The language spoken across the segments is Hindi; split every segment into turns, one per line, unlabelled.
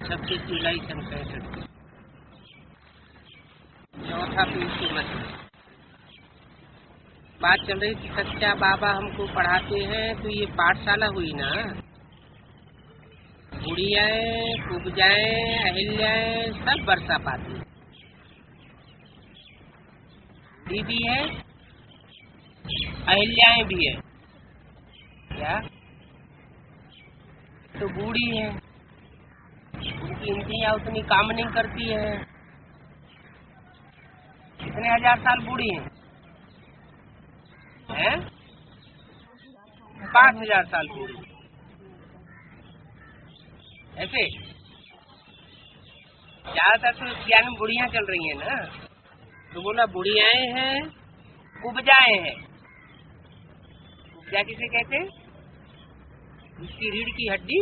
सबके सिलाई संकट चौथा पीठ की मत बात चल रही थी। सच्चा बाबा हमको पढ़ाते हैं तो ये पाठशाला हुई ना। बुढ़ियाएं, कुब्जाएं, अहिल्याएं सब बरसा पाती। दीदी है, अहिल्याएं भी है क्या? तो बूढ़ी है, उनकी इंद्रियां उतनी काम नहीं करती है। कितने हजार साल बूढ़ी हैं? 5000 साल बूढ़ी। ऐसे ज्यादातर तो ज्ञान में बुढ़ियां चल रही हैं ना। तो बोला बुढ़ियाएं हैं, कुब्जाएं हैं। कुब्जा किसे कहते हैं? उसकी रीढ़ की हड्डी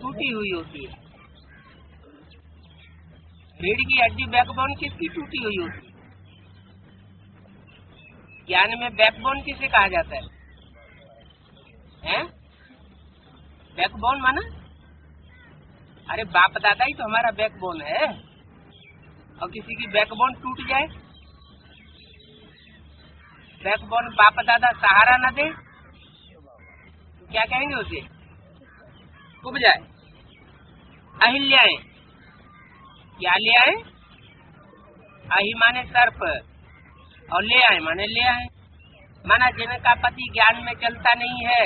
टूटी हुई होती है। रीढ़ की हड्डी बैकबोन किसकी टूटी हुई होती है? ज्ञान में बैकबोन किसे कहा जाता है? हैं? बैकबोन माना? अरे बाप दादा ही तो हमारा बैकबोन है। और किसी की बैकबोन टूट जाए, बैकबोन बाप दादा सहारा न दे तो क्या कहेंगे उसे? कुब जाए। अहिल्याएं क्या ले आए? अहि माने सर्प और ले आए माने ले आए। माना जिनका पति ज्ञान में चलता नहीं है,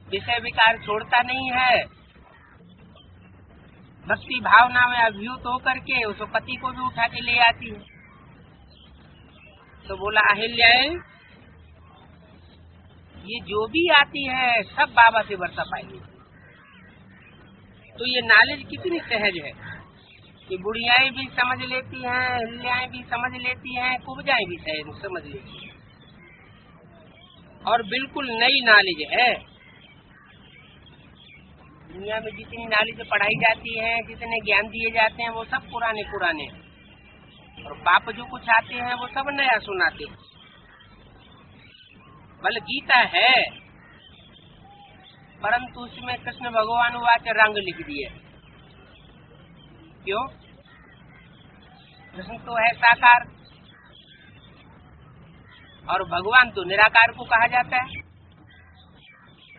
विषय विकार छोड़ता नहीं है, भक्ति भावना में अभिभूत होकर के उस पति को भी उठा के ले आती है। तो बोला अहिल्याएं ये जो भी आती है सब बाबा से वर्षा पाएगी। तो ये नॉलेज कितनी सहज है कि बुढ़ियाएं भी समझ लेती हैं, अहिल्याएं भी समझ लेती हैं, कुब्जाएं भी समझ लेती हैं। और बिल्कुल नई नॉलेज है। दुनिया में जितनी नॉलेज पढ़ाई जाती है, जितने ज्ञान दिए जाते हैं वो सब पुराने पुराने हैं। और बाप जो कुछ आते हैं वो सब नया सुनाते हैं। बल गीता है परंतु उसमें कृष्ण भगवान वाच रंग लिख दिए। क्यों? कृष्ण तो है साकार और भगवान तो निराकार को कहा जाता है,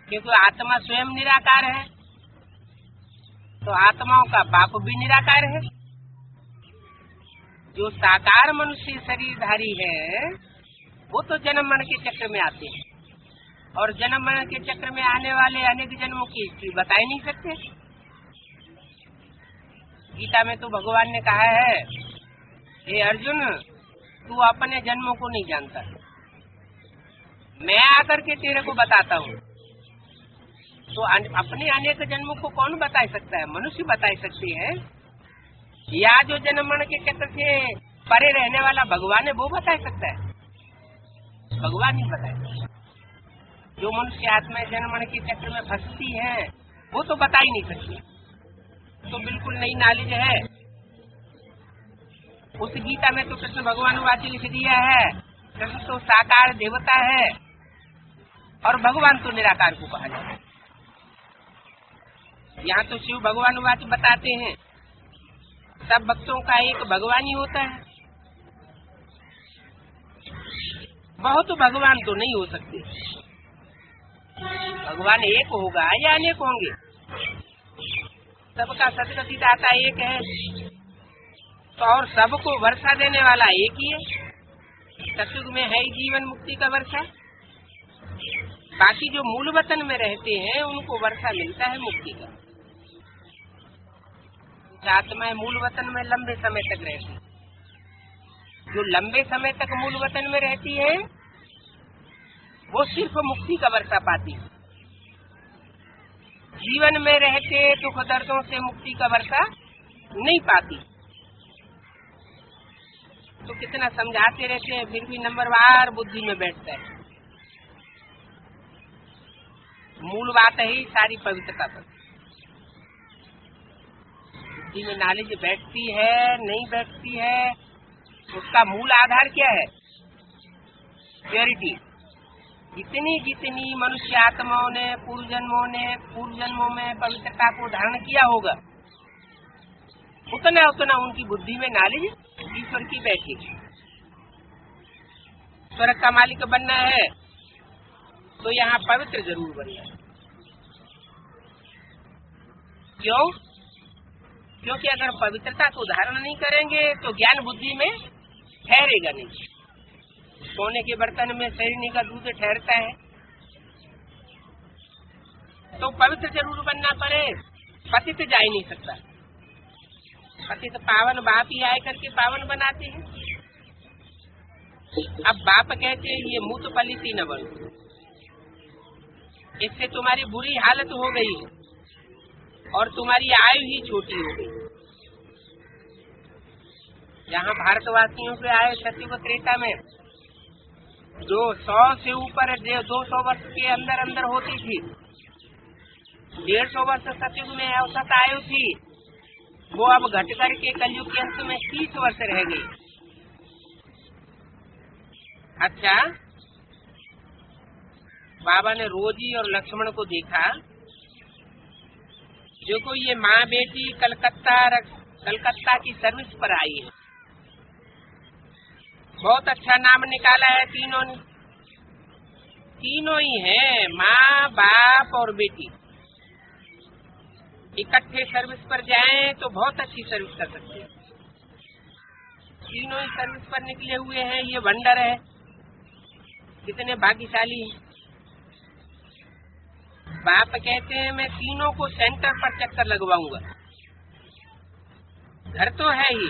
क्योंकि आत्मा स्वयं निराकार है। तो आत्माओं का बाप भी निराकार है। जो साकार मनुष्य शरीरधारी है वो तो जन्म मरण के चक्र में आते हैं, और जन्म मरण के चक्र में आने वाले अनेक जन्मों की हिस्ट्री बता ही नहीं सकते। गीता में तो भगवान ने कहा है, हे अर्जुन तू अपने जन्मों को नहीं जानता, मैं आकर के तेरे को बताता हूँ। तो अपने अनेक जन्मों को कौन बता सकता है? मनुष्य बता सकते हैं, या जो जन्म मरण के चक्र से परे रहने वाला भगवान है वो बता सकता है? भगवान ही बताए। जो मनुष्य आत्मा जन्म मरण के चक्र में फंसती है वो तो बता ही नहीं सकती। तो बिल्कुल नई नॉलेज है। उस गीता में तो कृष्ण भगवान वाक्य लिख दिया है, कृष्ण तो साकार देवता है और भगवान तो निराकार को कहा जाता है। यहाँ तो शिव भगवान वाक्य बताते हैं सब भक्तों का एक भगवान ही होता है। बहुत भगवान तो नहीं हो सकते। भगवान एक होगा या अनेक होंगे? सबका सदगति दाता एक है तो और सबको वर्षा देने वाला एक ही है। सतयुग में है ही जीवन मुक्ति का वर्षा। बाकी जो मूल वतन में रहते हैं उनको वर्षा मिलता है मुक्ति का। आत्माएं मूल वतन में लंबे समय तक रहती है। जो लंबे समय तक मूल वतन में रहती है वो सिर्फ मुक्ति का वर्षा पाती है। जीवन में रहते दुख दर्दों से मुक्ति का वर्षा नहीं पाती। तो कितना समझाते रहते हैं फिर भी नंबरवार बुद्धि में बैठता है। मूल बात है ही सारी पवित्रता पर। बुद्धि में नॉलेज बैठती है नहीं बैठती है, उसका मूल आधार क्या है? प्योरिटी। जितनी जितनी मनुष्य आत्माओं ने पूर्व जन्मों में पवित्रता को धारण किया होगा, उतना उतना उनकी बुद्धि में नॉलेज ईश्वर की बैठेगी। स्वर्ग का मालिक बनना है तो यहाँ पवित्र जरूर बनना है। क्यों? क्योंकि अगर पवित्रता को धारण नहीं करेंगे तो ज्ञान बुद्धि में ठहरेगा नहीं। सोने के बर्तन में शरीर का दूध ठहरता है, तो पवित्र जरूर बनना पड़े। पतित जा ही नहीं सकता। पतित पावन बाप ही आए करके पावन बनाते हैं। अब बाप कहते हैं ये मुँह तो पलिती न बनो, इससे तुम्हारी बुरी हालत हो गई और तुम्हारी आयु ही छोटी हो गई। यहाँ भारतवासियों पे आए सतयुग त्रेता में जो 100 से ऊपर 200 वर्ष के अंदर होती थी, 150 वर्ष सतयुग में औसत आयु थी, वो अब घट करके कलयुग के अंत में 30 वर्ष रह गई। अच्छा, बाबा ने रोजी और लक्ष्मण को देखा, जो को ये माँ बेटी कलकत्ता की सर्विस पर आई है। बहुत अच्छा नाम निकाला है तीनों ने, तीनों ही हैं, माँ बाप और बेटी। इकट्ठे सर्विस पर जाएं तो बहुत अच्छी सर्विस कर सकते हैं। तीनों ही सर्विस पर निकले हुए हैं, ये वंडर है, कितने भाग्यशाली हैं। बाप कहते हैं मैं तीनों को सेंटर पर चक्कर लगवाऊंगा। घर तो है ही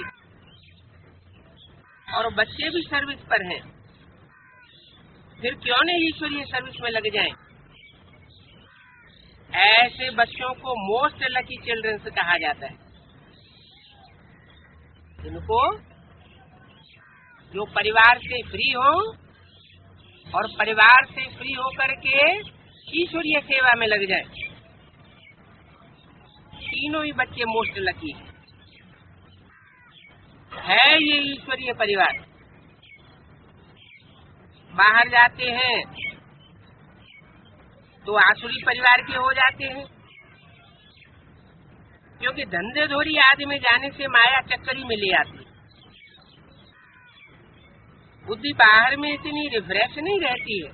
और बच्चे भी सर्विस पर हैं, फिर क्यों नहीं ईश्वरीय सर्विस में लग जाएं? ऐसे बच्चों को मोस्ट लकी चिल्ड्रंस कहा जाता है, जिनको जो परिवार से फ्री हो और परिवार से फ्री होकर के ईश्वरीय सेवा में लग जाए। तीनों ही बच्चे मोस्ट लकी है ये ईश्वरीय परिवार। बाहर जाते हैं तो आसुरी परिवार के हो जाते हैं, क्योंकि धंधे धोरी आदि में जाने से माया चक्करी में ले आती। बुद्धि बाहर में इतनी रिफ्रेश नहीं रहती है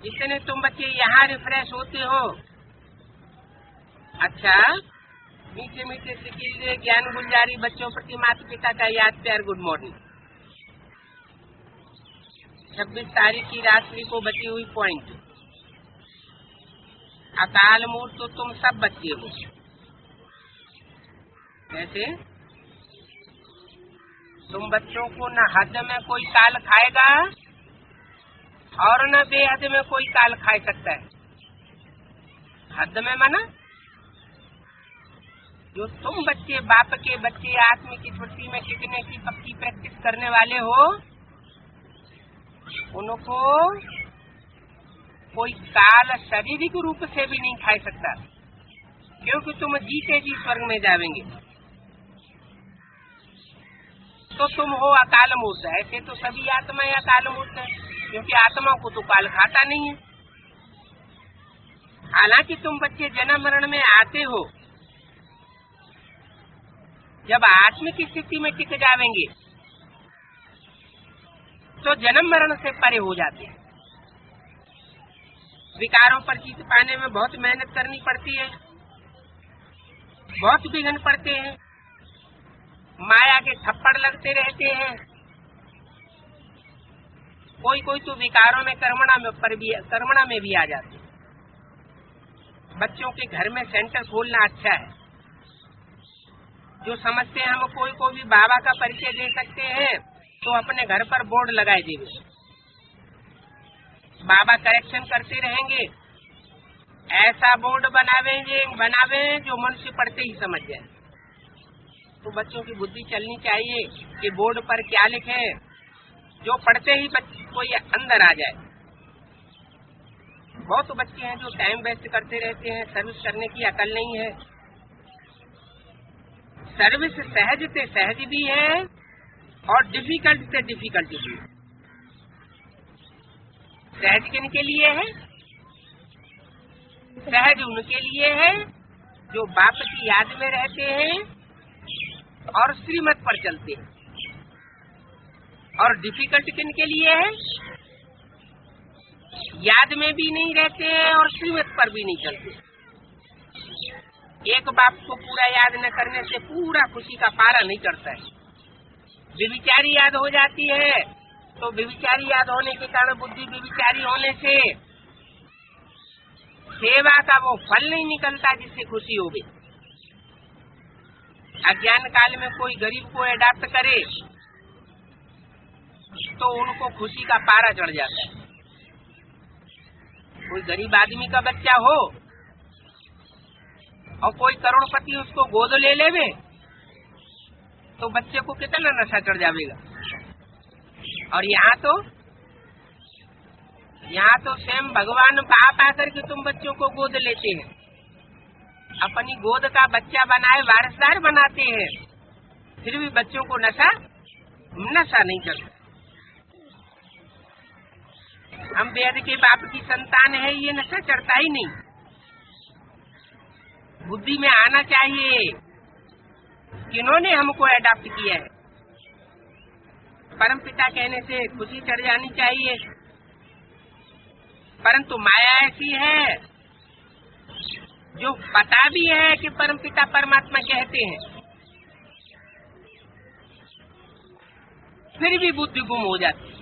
जितने तुम बच्चे यहाँ रिफ्रेश होते हो। अच्छा, मीठे मीठे सिकिले ज्ञान गुलजारी बच्चों प्रति माता पिता का याद प्यार गुड मॉर्निंग। 26 तारीख की रात्रि को बची हुई पॉइंट। अकाल मूर्त तो तुम सब बच्चे हो। कैसे? तुम बच्चों को न हद में कोई काल खाएगा और न बेहद में कोई काल खा सकता है। हद में माना जो तुम बच्चे बाप के बच्चे आत्म की स्मृति में टिकने की पक्की प्रैक्टिस करने वाले हो, उनको कोई काल शारीरिक रूप से भी नहीं खा सकता, क्योंकि तुम जीते जी स्वर्ग में जावेंगे। तो तुम हो अकाल मूर्त। ऐसे तो सभी आत्माएं अकाल मूर्त है, क्योंकि आत्मा को तो काल खाता नहीं है। हालांकि तुम बच्चे जन्म मरण में आते हो, जब आत्मिक स्थिति में टिक जावेंगे तो जन्म मरण से परे हो जाते हैं। विकारों पर जीत पाने में बहुत मेहनत करनी पड़ती है, बहुत विघ्न पड़ते हैं, माया के थप्पड़ लगते रहते हैं। कोई कोई तो विकारों में कर्मणा में भी आ जाते हैं। बच्चों के घर में सेंटर खोलना अच्छा है। जो समझते हैं हम कोई को भी बाबा का परिचय दे सकते हैं, तो अपने घर पर बोर्ड लगाए देंगे। बाबा करेक्शन करते रहेंगे, ऐसा बोर्ड बनावे जो मनुष्य पढ़ते ही समझ जाए। तो बच्चों की बुद्धि चलनी चाहिए कि बोर्ड पर क्या लिखे, जो पढ़ते ही कोई अंदर आ जाए। बहुत बच्चे हैं जो टाइम वेस्ट करते रहते हैं, सर्विस करने की अकल नहीं है। सर्विस सहज से सहज भी है और डिफिकल्ट से डिफिकल्ट भी है। सहज किनके लिए है? सहज उनके लिए है जो बाप की याद में रहते हैं और श्रीमत पर चलते हैं। और डिफिकल्ट किनके लिए है? याद में भी नहीं रहते हैं और श्रीमत पर भी नहीं चलते। एक बाप को पूरा याद न करने से पूरा खुशी का पारा नहीं चढ़ता है। व्यभिचारी याद हो जाती है तो व्यभिचारी याद होने के कारण बुद्धि व्यभिचारी होने से सेवा का वो फल नहीं निकलता जिससे खुशी हो गई। अज्ञान काल में कोई गरीब को अडॉप्ट करे तो उनको खुशी का पारा चढ़ जाता है। कोई गरीब आदमी का बच्चा हो और कोई करोड़पति उसको गोद ले लेवे तो बच्चे को कितना नशा चढ़ जाएगा। और यहाँ तो स्वयं भगवान बाप आकर के तुम बच्चों को गोद लेते हैं, अपनी गोद का बच्चा बनाए वारिसदार बनाते हैं, फिर भी बच्चों को नशा नहीं चढ़ता। हम वेद के बाप की संतान है, ये नशा चढ़ता ही नहीं। बुद्धि में आना चाहिए किन्होंने हमको अडॉप्ट किया है। परमपिता कहने से खुशी चढ़ जानी चाहिए, परंतु माया ऐसी है जो पता भी है कि परमपिता परमात्मा कहते हैं, फिर भी बुद्धि गुम हो जाती है।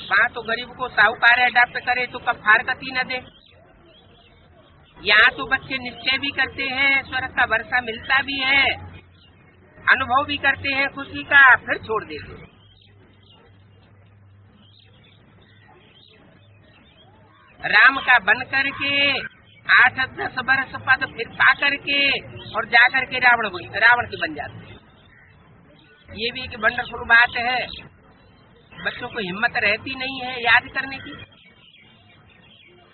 वहाँ तो गरीब को साहूकार अडॉप्ट करे तो कफार कती न दे। यहाँ तो बच्चे निश्चय भी करते हैं, स्वर्ग का वर्षा मिलता भी है, अनुभव भी करते हैं खुशी का, फिर छोड़ देते हैं। राम का बन करके 8-10 बरस पद फिर पा करके और जा करके रावण के बन जाते हैं। ये भी एक वंडरफुल बात है। बच्चों को हिम्मत रहती नहीं है याद करने की।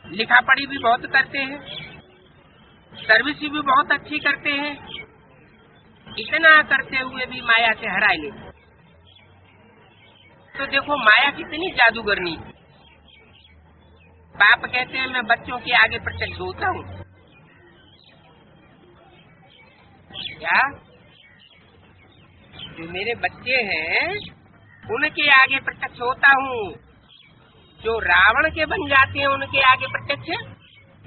लिखा पढ़ी भी बहुत करते हैं, सर्विस भी बहुत अच्छी करते हैं, इतना करते हुए भी माया से हरा लेते। तो देखो माया कितनी जादूगरनी। बाप कहते हैं मैं बच्चों के आगे प्रत्यक्ष होता हूँ। क्या जो मेरे बच्चे हैं उनके आगे प्रत्यक्ष होता हूँ, जो रावण के बन जाते हैं उनके आगे प्रत्यक्ष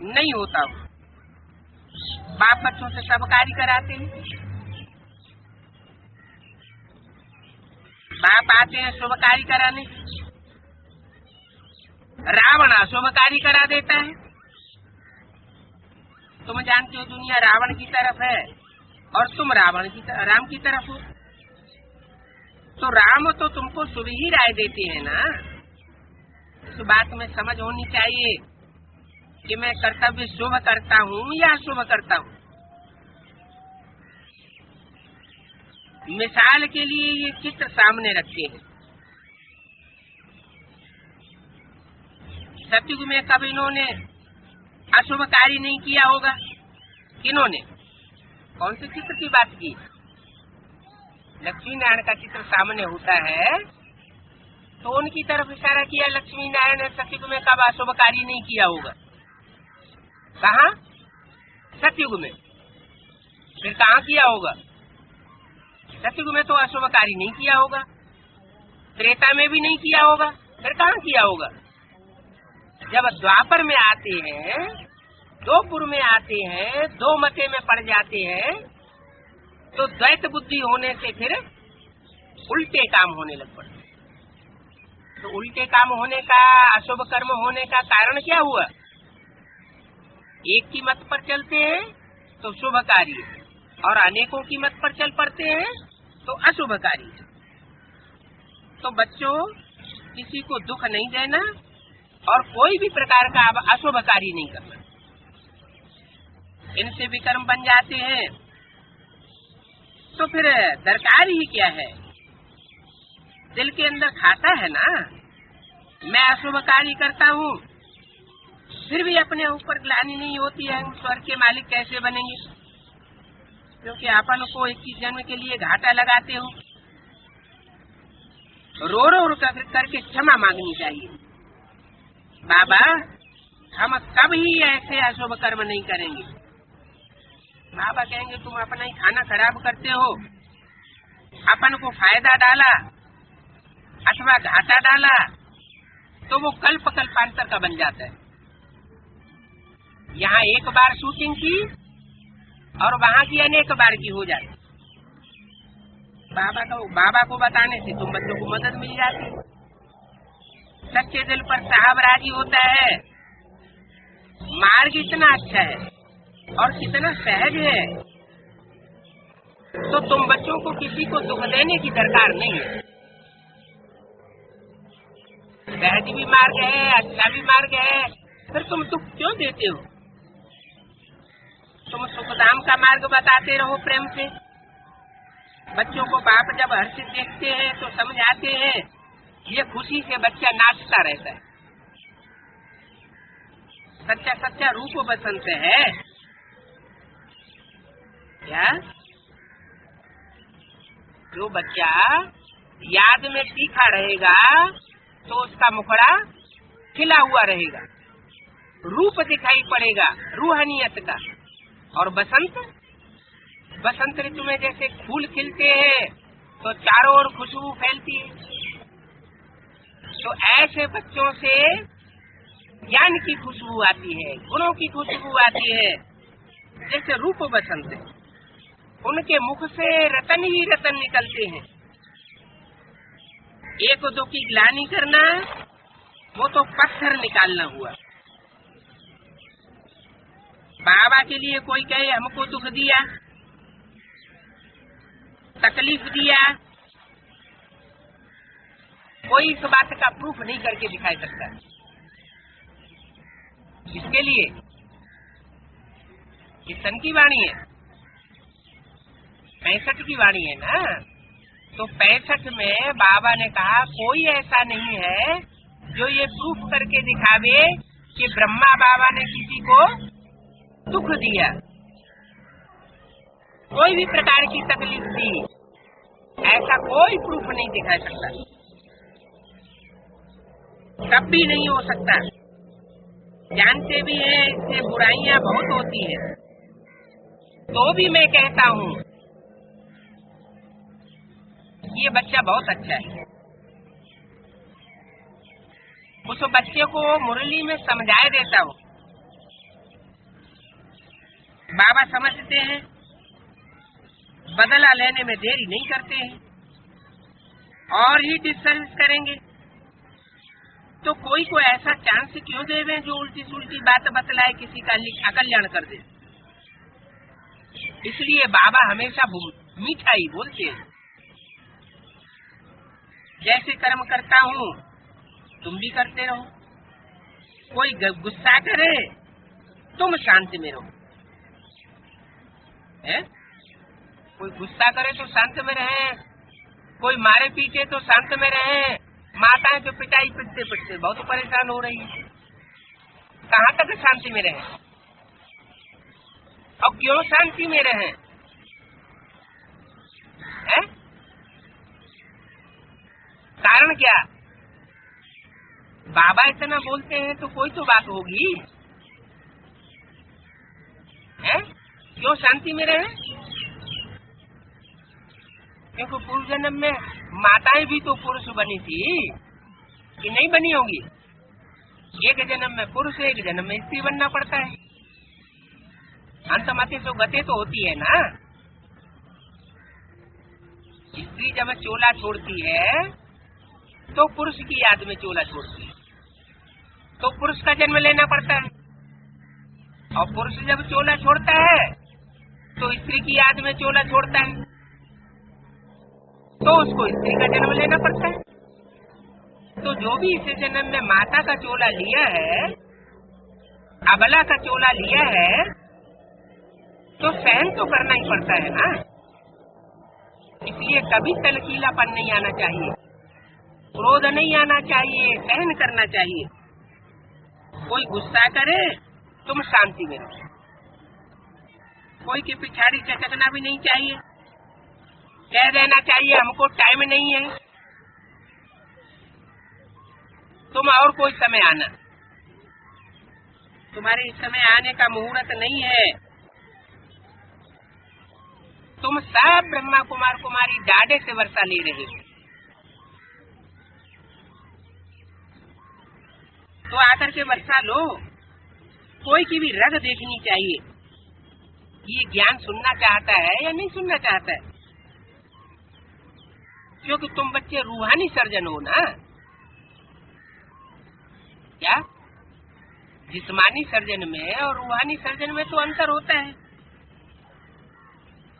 नहीं होता हूँ। बाप बच्चों से सब कार्य कराते हैं। बाप आते हैं शुभ कार्य कराने, रावण अशुभ कार्य करा देता है। तुम जानते हो दुनिया रावण की तरफ है और तुम राम की तरफ हो। तो राम तो तुमको शुभ ही राय देते हैं ना। इस बात में समझ होनी चाहिए कि मैं कर्तव्य शुभ करता हूँ या अशुभ करता हूँ। मिसाल के लिए ये चित्र सामने रखते हैं। सतयुग में कब इन्होंने अशुभ कार्य नहीं किया होगा? किन्होंने? कौन से चित्र की बात की? लक्ष्मी नारायण का चित्र सामने होता है तो उनकी तरफ इशारा किया। लक्ष्मी नारायण ने सतयुग में कब अशुभ कार्य नहीं किया होगा? कहाँ? सतयुग में। फिर कहाँ किया होगा? सतयुग में तो अशुभ कार्य नहीं किया होगा, त्रेता में भी नहीं किया होगा, फिर कहाँ किया होगा? जब द्वापर में आते हैं, दोपुर में आते हैं, दो मते में पड़ जाते हैं तो द्वैत बुद्धि होने से फिर उल्टे काम होने लग पड़ते। तो उल्टे काम होने का, अशुभ कर्म होने का कारण क्या हुआ? एक की मत पर चलते हैं तो शुभ कार्य, और अनेकों की मत पर चल पड़ते हैं तो अशुभ कार्य। तो बच्चों, किसी को दुख नहीं देना और कोई भी प्रकार का अब अशुभ कार्य नहीं करना। इनसे भी कर्म बन जाते हैं तो फिर दरकार ही क्या है? दिल के अंदर खाता है ना, मैं अशुभ कार्य करता हूँ, फिर भी अपने ऊपर ग्लानि नहीं होती है। हम स्वर्ग के मालिक कैसे बनेंगे? क्योंकि अपन को 21 जन्म के लिए घाटा लगाते हो। रो रो करके क्षमा मांगनी चाहिए। बाबा हम कभी ऐसे अशुभ कर्म नहीं करेंगे। बाबा कहेंगे तुम अपना ही खाना खराब करते हो, अपन को फायदा डाला अथवा घाटा डाला तो वो कल्प कल्पांतर का बन जाता है। यहाँ एक बार शूटिंग की और वहाँ की अनेक बार की हो जाती। बाबा को बताने से तुम बच्चों को मदद मिल जाती। सच्चे दिल पर साहब राजी होता है। मार्ग इतना अच्छा है और कितना सहज है, तो तुम बच्चों को किसी को दुख देने की दरकार नहीं है। सहज भी मार्ग है, अच्छा भी मार्ग है, फिर तुम दुख क्यों देते हो? तुम सुखधाम का मार्ग बताते रहो प्रेम से। बच्चों को बाप जब हर्षित देखते हैं तो समझाते हैं, ये खुशी से बच्चा नाचता रहता है। सच्चा सच्चा रूप बसंत है क्या? जो बच्चा याद में तीखा रहेगा तो उसका मुखड़ा खिला हुआ रहेगा, रूप दिखाई पड़ेगा रूहानियत का। और बसंत ऋतु में जैसे फूल खिलते हैं तो चारों ओर खुशबू फैलती है, तो ऐसे बच्चों से ज्ञान की खुशबू आती है, गुणों की खुशबू आती है। जैसे रूप बसंत है, उनके मुख से रतन ही रतन निकलते हैं। एक दो की ग्लानि करना वो तो पत्थर निकालना हुआ। बाबा के लिए कोई कहे हमको दुख दिया, तकलीफ दिया, कोई इस बात का प्रूफ नहीं करके दिखा सकता। इसके लिए कीर्तन की वाणी है, 65 की वाणी है ना, तो 65 में बाबा ने कहा कोई ऐसा नहीं है जो ये प्रूफ करके दिखावे कि ब्रह्मा बाबा ने किसी को दुख दिया, कोई भी प्रकार की तकलीफ दी, ऐसा कोई प्रूफ नहीं दिखा सकता, कब भी नहीं हो सकता। जानते भी हैं इससे बुराइयां बहुत होती हैं, तो भी मैं कहता हूँ ये बच्चा बहुत अच्छा है। उस बच्चे को मुरली में समझाए देता हूँ। बाबा समझते हैं, बदला लेने में देरी नहीं करते हैं, और ही डिसर्विस करेंगे तो कोई को ऐसा चांस क्यों देवे जो उल्टी सुल्टी बात बतलाए, किसी का अकल्याण कर दे। इसलिए बाबा हमेशा मीठा ही बोलते हैं। जैसे कर्म करता हूँ तुम भी करते रहो। कोई गुस्सा करे तुम शांति में रहो, है? कोई गुस्सा करे तो शांत में रहे, कोई मारे पीटे तो शांत में रहे। माताएं तो पिटाई पिटते पिटते बहुत परेशान हो रही है, कहाँ तक शांति में रहे? और क्यों शांति में रहे? है? कारण क्या? बाबा इतना बोलते हैं तो कोई तो बात होगी, है? क्यों शांति में रहे? क्योंकि पूर्व जन्म में माताएं भी तो पुरुष बनी थी कि नहीं बनी होगी? एक जन्म में पुरुष, एक जन्म में स्त्री बनना पड़ता है। अंतमति तो गते तो होती है ना। स्त्री जब चोला छोड़ती है तो पुरुष की याद में चोला छोड़ती है, तो पुरुष का जन्म लेना पड़ता है। और पुरुष जब चोला छोड़ता है तो स्त्री की याद में चोला छोड़ता है, तो उसको स्त्री का जन्म लेना पड़ता है। तो जो भी इस जन्म में माता का चोला लिया है, अबला का चोला लिया है, तो सहन तो करना ही पड़ता है ना। इसलिए कभी तलकीलापन नहीं आना चाहिए, क्रोध नहीं आना चाहिए, सहन करना चाहिए। कोई गुस्सा करे तुम शांति में रहो, कोई की पिछाड़ी चटकना भी नहीं चाहिए। कह देना चाहिए हमको टाइम नहीं है, तुम और कोई समय आना, तुम्हारे इस समय आने का मुहूर्त नहीं है। तुम सब ब्रह्मा कुमार कुमारी डाडे से वर्षा ले रहे हो, तो आकर के वर्षा लो। कोई की भी रग देखनी चाहिए, ये ज्ञान सुनना चाहता है या नहीं सुनना चाहता है, क्योंकि तुम बच्चे रूहानी सर्जन हो ना। क्या जिस्मानी सर्जन में और रूहानी सर्जन में तो अंतर होता है।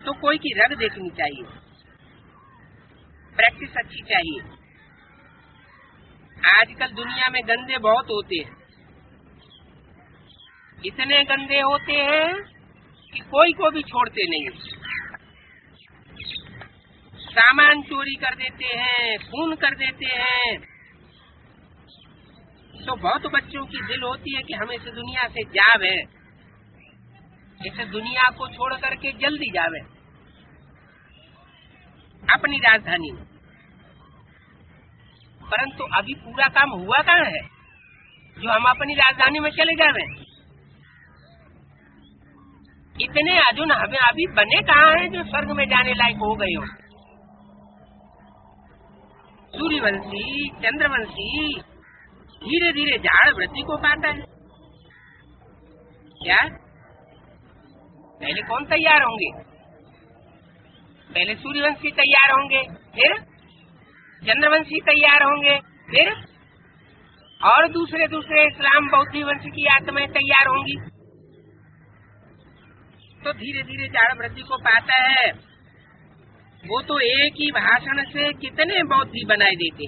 तो कोई की रग देखनी चाहिए, प्रैक्टिस अच्छी चाहिए। आजकल दुनिया में गंदे बहुत होते हैं, इतने गंदे होते हैं कि कोई को भी छोड़ते नहीं। सामान चोरी कर देते हैं, खून कर देते हैं। तो बहुत बच्चों की दिल होती है कि हम इस दुनिया से जावे, इस दुनिया को छोड़ करके जल्दी जावे अपनी राजधानी में। परंतु अभी पूरा काम हुआ कहाँ है जो हम अपनी राजधानी में चले जावे। इतने अर्जुन हमें अभी बने कहाँ हैं जो स्वर्ग में जाने लायक हो गए हो। सूर्यवंशी चंद्रवंशी धीरे धीरे झाड़ वृद्धि को पाता है। क्या पहले कौन तैयार होंगे? पहले सूर्यवंशी तैयार होंगे, फिर चंद्रवंशी तैयार होंगे, फिर और दूसरे इस्लाम बौद्ध वंश की आत्माएं तैयार होंगी। तो धीरे धीरे झाड़ वृद्धि को पाता है। वो तो एक ही भाषण से कितने बौद्धि बनाए देते।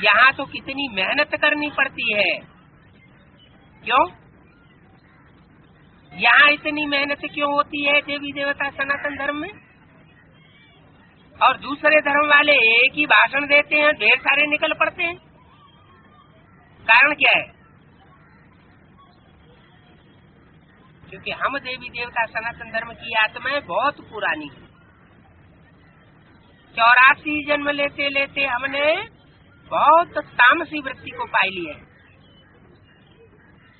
यहाँ तो कितनी मेहनत करनी पड़ती है। क्यों? यहाँ इतनी मेहनत क्यों होती है देवी देवता सनातन धर्म में? और दूसरे धर्म वाले एक ही भाषण देते हैं, ढेर सारे निकल पड़ते हैं। कारण क्या है? क्योंकि हम देवी देवता सनातन धर्म की आत्माएं बहुत पुरानी है। 84 जन्म लेते लेते हमने बहुत तामसी वृत्ति को पाई ली है।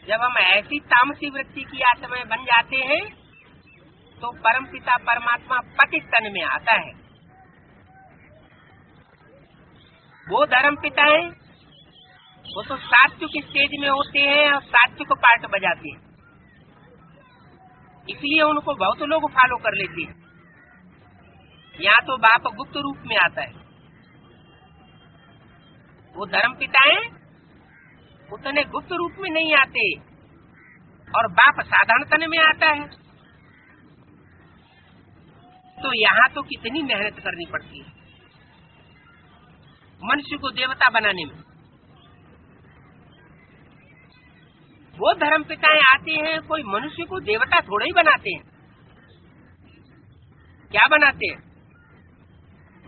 जब हम ऐसी तामसी वृत्ति की आत्माएं बन जाते हैं तो परमपिता परमात्मा पतित तन में आता है। वो धर्म पिता है, वो तो सात्विक स्टेज में होते हैं और सात्विक पार्ट बजाते हैं, इसलिए उनको बहुत लोग फॉलो कर लेते हैं। यहाँ तो बाप गुप्त रूप में आता है। वो धर्म पिताएं उतने गुप्त रूप में नहीं आते और बाप साधारण तन में आता है। तो यहाँ तो कितनी मेहनत करनी पड़ती है मनुष्य को देवता बनाने में। वो धर्म पिताएं आते हैं, कोई मनुष्य को देवता थोड़ा ही बनाते हैं। क्या बनाते हैं?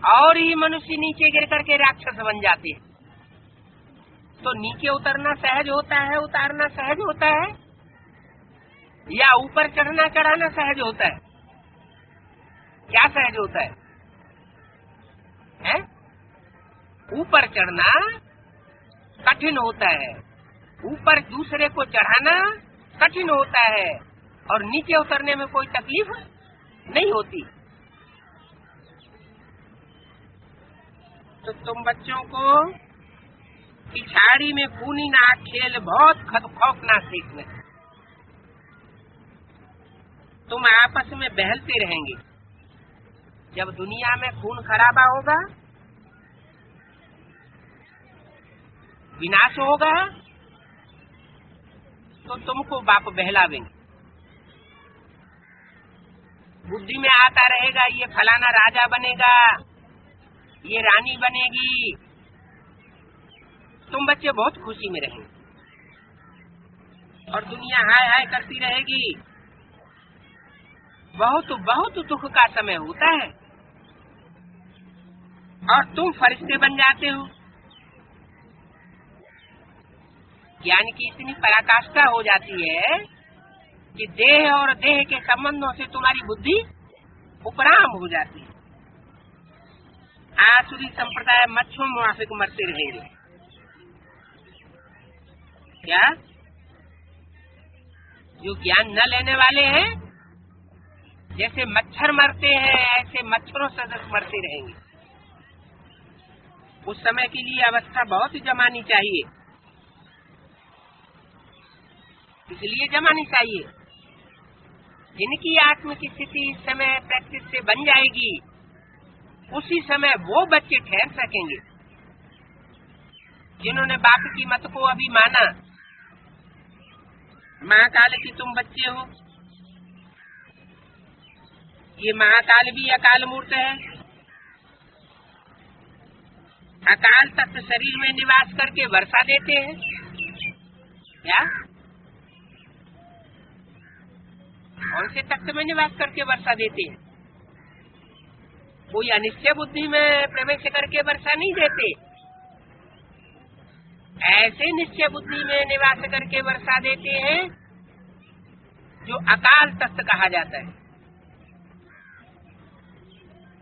और ही मनुष्य नीचे गिर करके राक्षस बन जाते हैं। तो नीचे उतरना सहज होता है, उतारना सहज होता है, या ऊपर चढ़ना चढ़ाना सहज होता है? क्या सहज होता है? ऊपर चढ़ना कठिन होता है, ऊपर दूसरे को चढ़ाना कठिन होता है, और नीचे उतरने में कोई तकलीफ नहीं होती। तो तुम बच्चों को पिछाड़ी में खूनी नाक खेल बहुत खौफनाक सीखने। तुम आपस में बहलते रहेंगे। जब दुनिया में खून खराबा होगा, विनाश होगा, तो तुमको बाप बहलावेंगे। बुद्धि में आता रहेगा ये फलाना राजा बनेगा, ये रानी बनेगी। तुम बच्चे बहुत खुशी में रहेंगे और दुनिया हाय हाय करती रहेगी। बहुत बहुत दुख का समय होता है और तुम फरिश्ते बन जाते हो। ज्ञान की इतनी पराकाष्ठा हो जाती है कि देह और देह के संबंधों से तुम्हारी बुद्धि उपराम हो जाती है। आसुरी संप्रदाय मच्छों मुआफिक मरते रहेंगे। क्या जो ज्ञान न लेने वाले हैं जैसे मच्छर मरते हैं ऐसे मच्छरों सदृश मरते रहेंगे। उस समय के लिए अवस्था बहुत जमानी चाहिए, इसलिए जमानी चाहिए। जिनकी आत्म की स्थिति इस समय प्रैक्टिस से बन जाएगी उसी समय वो बच्चे ठहर सकेंगे। जिन्होंने बाप की मत को अभी माना, महाकाल की तुम बच्चे हो, ये महाकाल भी अकाल मूर्त है। अकाल तत्व शरीर में निवास करके वर्षा देते हैं। क्या कौन से तत्व में निवास करके वर्षा देते हैं? कोई अनिश्चय बुद्धि में प्रवेश करके वर्षा नहीं देते, ऐसे निश्चय बुद्धि में निवास करके वर्षा देते हैं जो अकाल तत्व कहा जाता है।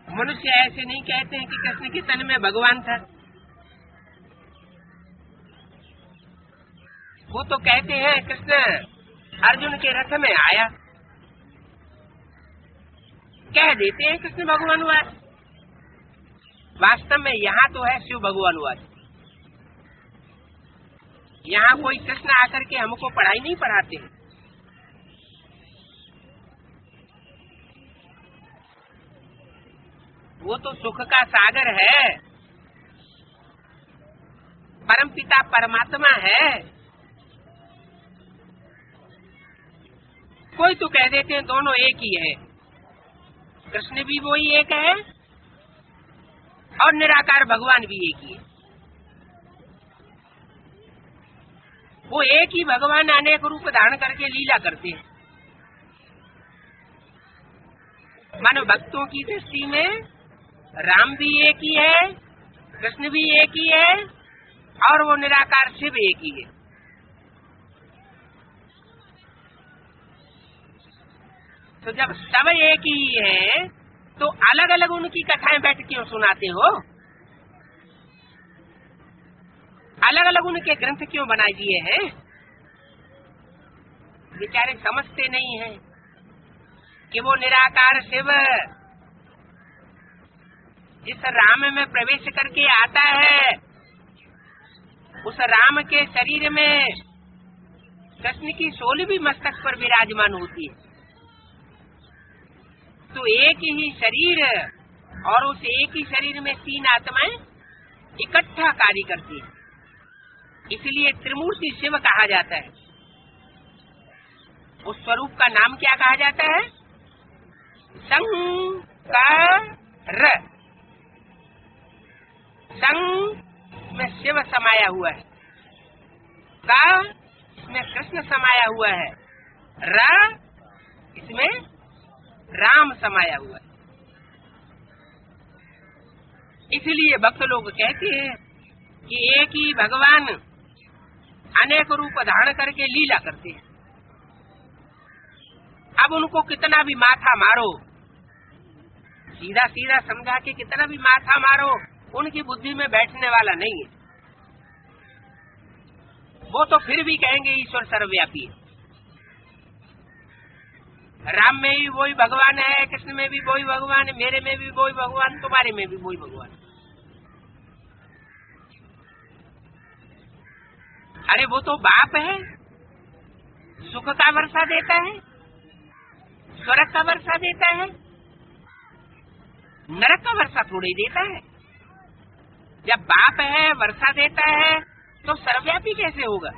मनुष्य ऐसे नहीं कहते हैं कि कृष्ण के तन में भगवान था। वो तो कहते हैं कृष्ण अर्जुन के रथ में आया, कह देते हैं कृष्ण भगवान हुआ। वास्तव में यहाँ तो है शिव भगवान हुआ। यहाँ कोई कृष्ण आकर के हमको पढ़ाई नहीं पढ़ाते हैं। वो तो सुख का सागर है, परमपिता परमात्मा है। कोई तो कह देते हैं दोनों एक ही है, कृष्ण भी वही एक है और निराकार भगवान भी एक ही है। वो एक ही भगवान अनेक रूप धारण करके लीला करते हैं। मानो भक्तों की दृष्टि में राम भी एक ही है, कृष्ण भी एक ही है और वो निराकार शिव एक ही है। तो जब सब एक ही है तो अलग अलग उनकी कथाएं बैठ क्यों सुनाते हो? अलग अलग उनके ग्रंथ क्यों बनाए दिए हैं? बेचारे समझते नहीं हैं कि वो निराकार शिव जिस राम में प्रवेश करके आता है, उस राम के शरीर में कृष्ण की सोल भी मस्तक पर विराजमान होती है। तो एक ही शरीर और उस एक ही शरीर में तीन आत्माएं इकट्ठा कार्य करती है, इसलिए त्रिमूर्ति शिव कहा जाता है। उस स्वरूप का नाम क्या कहा जाता है? शंकर। संग में शिव समाया हुआ है, का इसमें कृष्ण समाया हुआ है, र इसमें राम समाया हुआ है। इसलिए भक्त लोग कहते हैं कि एक ही भगवान अनेक रूप धारण करके लीला करते हैं। अब उनको कितना भी माथा मारो, सीधा सीधा समझा के कितना भी माथा मारो, उनकी बुद्धि में बैठने वाला नहीं है। वो तो फिर भी कहेंगे ईश्वर सर्वव्यापी है। राम में भी वही भगवान है, कृष्ण में भी वही भगवान है, मेरे में भी वही भगवान, तुम्हारे में भी वही भगवान। अरे वो तो बाप है, सुख का वर्षा देता है, स्वर्ग का वर्षा देता है, नरक का वर्षा थोड़ी देता है। जब बाप है वर्षा देता है तो सर्वव्यापी कैसे होगा?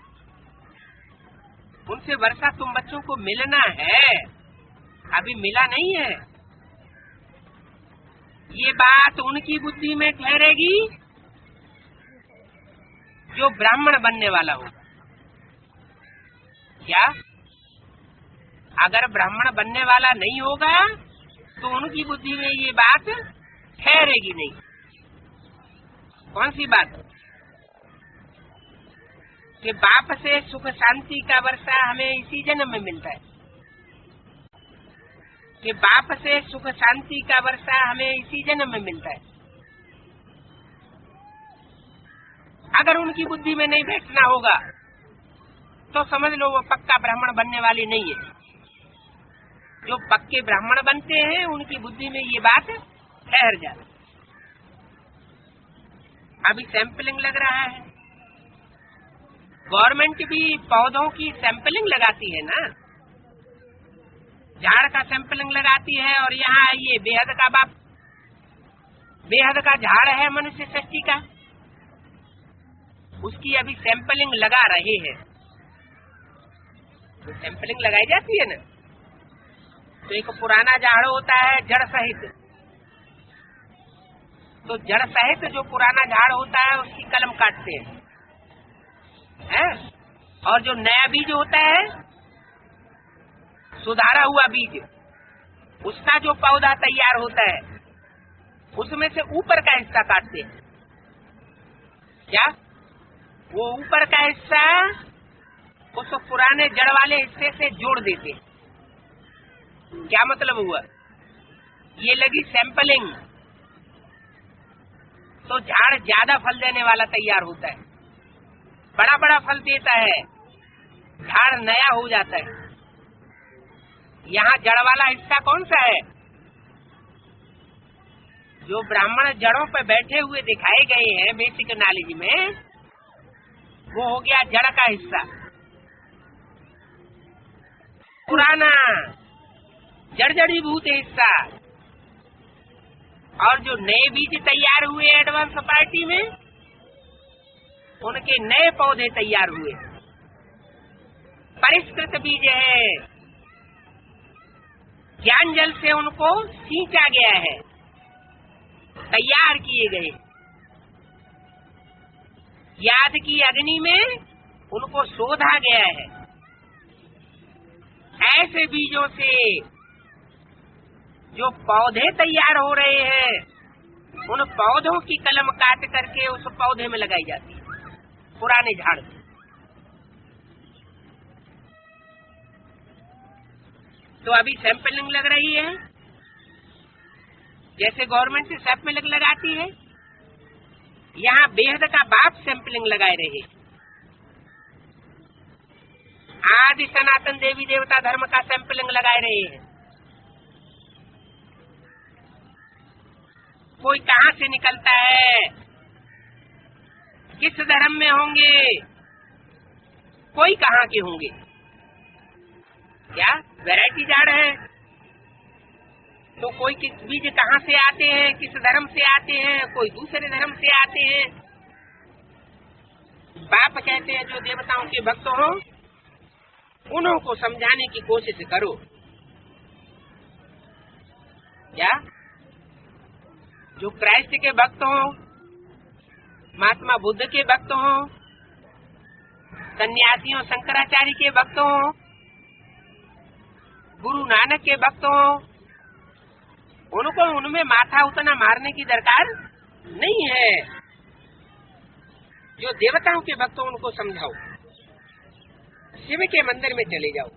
उनसे वर्षा तुम बच्चों को मिलना है, अभी मिला नहीं है। ये बात उनकी बुद्धि में ठहरेगी जो ब्राह्मण बनने वाला हो। क्या अगर ब्राह्मण बनने वाला नहीं होगा तो उनकी बुद्धि में ये बात ठहरेगी नहीं। कौन सी बात? कि बाप से सुख शांति का वर्षा हमें इसी जन्म में मिलता है, कि बाप से सुख शांति का वर्षा हमें इसी जन्म में मिलता है। अगर उनकी बुद्धि में नहीं बैठना होगा तो समझ लो वो पक्का ब्राह्मण बनने वाली नहीं है। जो पक्के ब्राह्मण बनते हैं उनकी बुद्धि में ये बात ठहर जाती। अभी सैंपलिंग लग रहा है, गवर्नमेंट भी पौधों की सैंपलिंग लगाती है ना, झाड़ का सैंपलिंग लगाती है। और यहाँ ये बेहद का झाड़ है मनुष्य सृष्टि का, उसकी अभी सैंपलिंग लगा रहे हैं। तो सैंपलिंग लगाई जाती है ना, तो एक पुराना झाड़ होता है जड़ सहित, तो जड़ सहित जो पुराना झाड़ होता है उसकी कलम काटते हैं। और जो नया बीज होता है, सुधारा हुआ बीज, उसका जो पौधा तैयार होता है उसमें से ऊपर का हिस्सा काटते हैं। क्या वो ऊपर का हिस्सा उस पुराने जड़ वाले हिस्से से जोड़ देते हैं? क्या मतलब हुआ? ये लगी सैंपलिंग, तो झाड़ ज्यादा फल देने वाला तैयार होता है, बड़ा बड़ा फल देता है, झाड़ नया हो जाता है। यहाँ जड़ वाला हिस्सा कौन सा है? जो ब्राह्मण जड़ों पर बैठे हुए दिखाए गए हैं बेसिक नॉलेज में, वो हो गया जड़ का हिस्सा, पुराना जड़जड़ीभूत हिस्सा। और जो नए बीज तैयार हुए एडवांस पार्टी में, उनके नए पौधे तैयार हुए, परिष्कृत बीज है, ज्ञान जल से उनको सींचा गया है, तैयार किए गए, याद की अग्नि में उनको शोधा गया है। ऐसे बीजों से जो पौधे तैयार हो रहे हैं, उन पौधों की कलम काट करके उस पौधे में लगाई जाती है, पुराने झाड़ से। तो अभी सैंपलिंग लग रही है, जैसे गवर्नमेंट से सैंपलिंग लगाती है, यहाँ बेहद का बाप सैंपलिंग लगाए रहे। आदि सनातन देवी देवता धर्म का सैंपलिंग लगाए रहे हैं। कोई कहाँ से निकलता है, किस धर्म में होंगे, कोई कहाँ के होंगे, क्या वैरायटी झाड़ है। तो कोई किस बीज कहाँ से आते हैं, किस धर्म से आते हैं, कोई दूसरे धर्म से आते हैं। बाप कहते हैं जो देवताओं के भक्त हो उन्हों को समझाने की कोशिश करो। क्या जो क्राइस्ट के भक्त हो, महात्मा बुद्ध के भक्त हो, सन्यासियों शंकराचार्य के भक्त हो, गुरु नानक के भक्त हो, उनको उनमें माथा उतना मारने की दरकार नहीं है। जो देवताओं के भक्त हो उनको समझाओ, शिव के मंदिर में चले जाओ।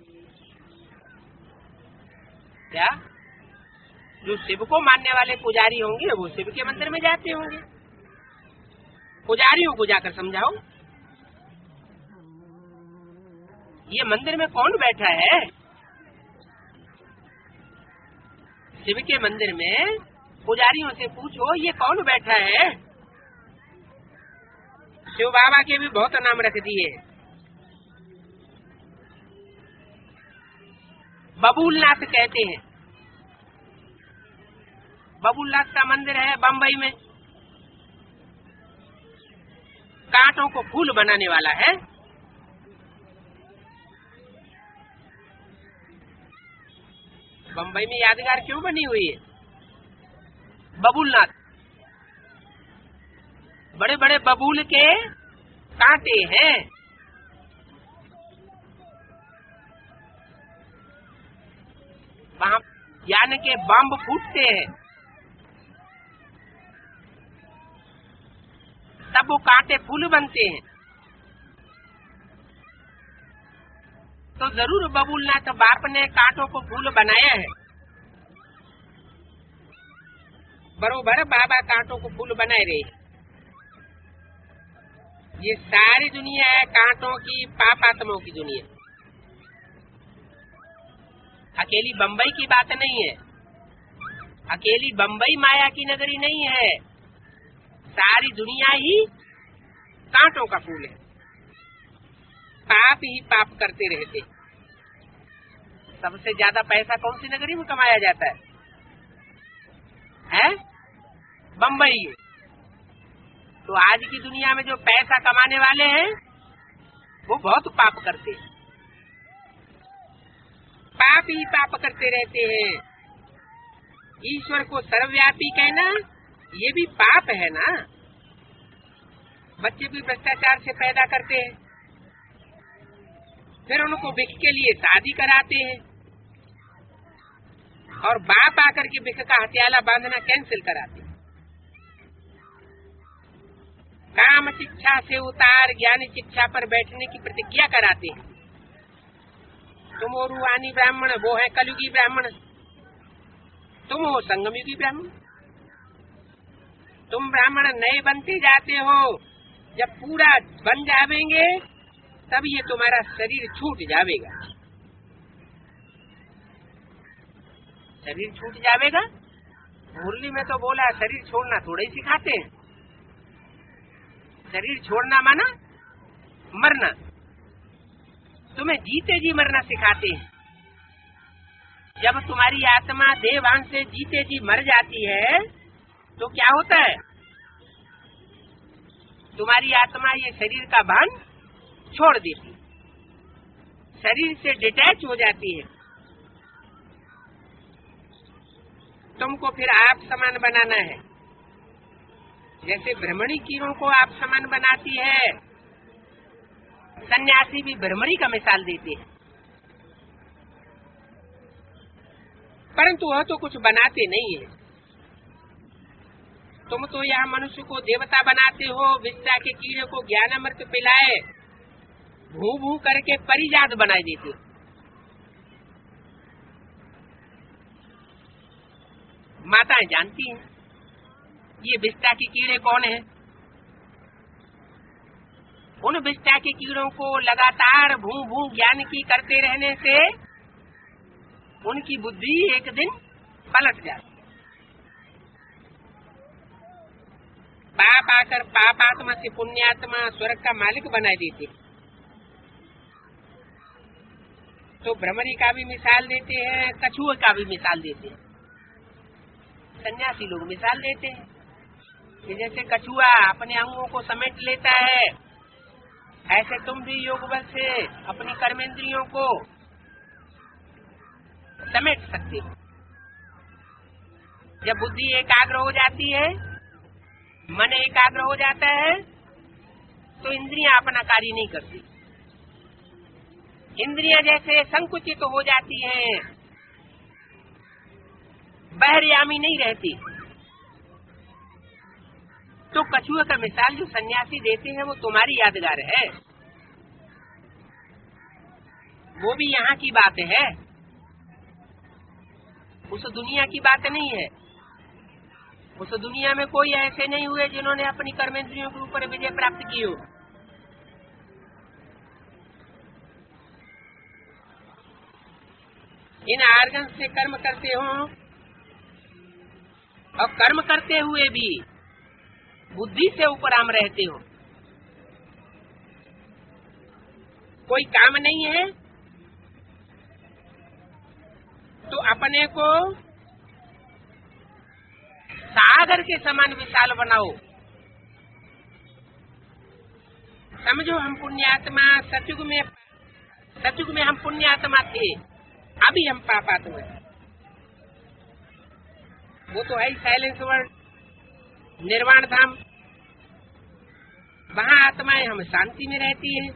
क्या जो शिव को मानने वाले पुजारी होंगे वो शिव के मंदिर में जाते होंगे, पुजारियों को जाकर समझाओ ये मंदिर में कौन बैठा है। शिव के मंदिर में पुजारियों से पूछो ये कौन बैठा है। शिव बाबा के भी बहुत नाम रख दिए। बबूलनाथ कहते हैं, बबूलनाथ का मंदिर है बम्बई में, कांटों को फूल बनाने वाला है। बम्बई में यादगार क्यों बनी हुई है? बबूलनाथ, बड़े बड़े बबूल के कांटे हैं। वहाँ यानी के बम फूटते हैं, तब वो कांटे फूल बनते हैं। तो जरूर बबूलनाथ बाप ने कांटों को फूल बनाया है। बरोबर बाबा कांटों को फूल बनाए रहे। ये सारी दुनिया है कांटों की, पापात्माओं की दुनिया। अकेली बम्बई की बात नहीं है, अकेली बम्बई माया की नगरी नहीं है, सारी दुनिया ही कांटों का फूल है। पाप ही पाप करते रहते। सबसे ज्यादा पैसा कौन सी नगरी में कमाया जाता है? बम्बई। तो आज की दुनिया में जो पैसा कमाने वाले हैं वो बहुत पाप करते हैं, पाप ही पाप करते रहते हैं। ईश्वर को सर्वव्यापी कहना ये भी पाप है ना। बच्चे भी भ्रष्टाचार से पैदा करते हैं, फिर उनको भिख के लिए शादी कराते हैं और बाप आकर के भिख का हथियाला बांधना कैंसिल कराते हैं। काम शिक्षा से उतार ज्ञानी शिक्षा पर बैठने की प्रतिज्ञा कराते हैं। तुम हो रूहानी ब्राह्मण, वो है कलयुगी ब्राह्मण, तुम हो संगमयुगी ब्राह्मण। तुम ब्राह्मण नए बनते जाते हो, जब पूरा बन जावेंगे तब ये तुम्हारा शरीर छूट जावेगा। शरीर छूट जावेगा, मुरली में तो बोला शरीर छोड़ना थोड़ा ही सिखाते हैं। शरीर छोड़ना माना मरना, तुम्हें जीते जी मरना सिखाते हैं। जब तुम्हारी आत्मा देवान से जीते जी मर जाती है तो क्या होता है? तुम्हारी आत्मा ये शरीर का भान छोड़ देती, शरीर से डिटैच हो जाती है। तुमको फिर आप समान बनाना है। जैसे भ्रमणी कीड़ों को आप समान बनाती है, सन्यासी भी भ्रमणी का मिसाल देते हैं। परंतु वह तो कुछ बनाते नहीं है। तुम तो यहाँ मनुष्य को देवता बनाते हो, विद्या के कीड़े को ज्ञान अमृत पिलाए भू भू करके परिजात बनाए देते हो। माताएं जानती हैं ये विष्टा के कीड़े कौन है। उन विष्टा के कीड़ों को लगातार भू भू ज्ञान की करते रहने से उनकी बुद्धि एक दिन पलट जाती। पाप आकर पापात्मा से पुण्यात्मा स्वर्ग का मालिक बना देते। तो भ्रमरी का भी मिसाल देते हैं, कछुए का भी मिसाल देते हैं। सन्यासी लोग मिसाल देते हैं कि जैसे कछुआ अपने अंगों को समेट लेता है, ऐसे तुम भी योग बल से अपनी कर्मेंद्रियों को समेट सकते हो। जब बुद्धि एकाग्र हो जाती है, मन एकाग्र हो जाता है, तो इंद्रियां अपना कार्य नहीं करती। इंद्रियां जैसे संकुचित हो जाती हैं, बहरयामी नहीं रहती। तो कछुए का मिसाल जो सन्यासी देते हैं वो तुम्हारी यादगार है। वो भी यहाँ की बात है, उस दुनिया की बात नहीं है। उस दुनिया में कोई ऐसे नहीं हुए जिन्होंने अपनी कर्मेंद्रियों के ऊपर विजय प्राप्त की हो। इन आर्गन से कर्म करते हो और कर्म करते हुए भी बुद्धि से उपराम रहते हो। कोई काम नहीं है तो अपने को सागर के समान विशाल बनाओ। समझो हम पुण्यात्मा, सतयुग में हम पुण्यात्मा थे, अभी हम पापात्मा। वो तो है साइलेंस वर्ल्ड, निर्वाण धाम। वहाँ आत्माएं हम शांति में रहती है।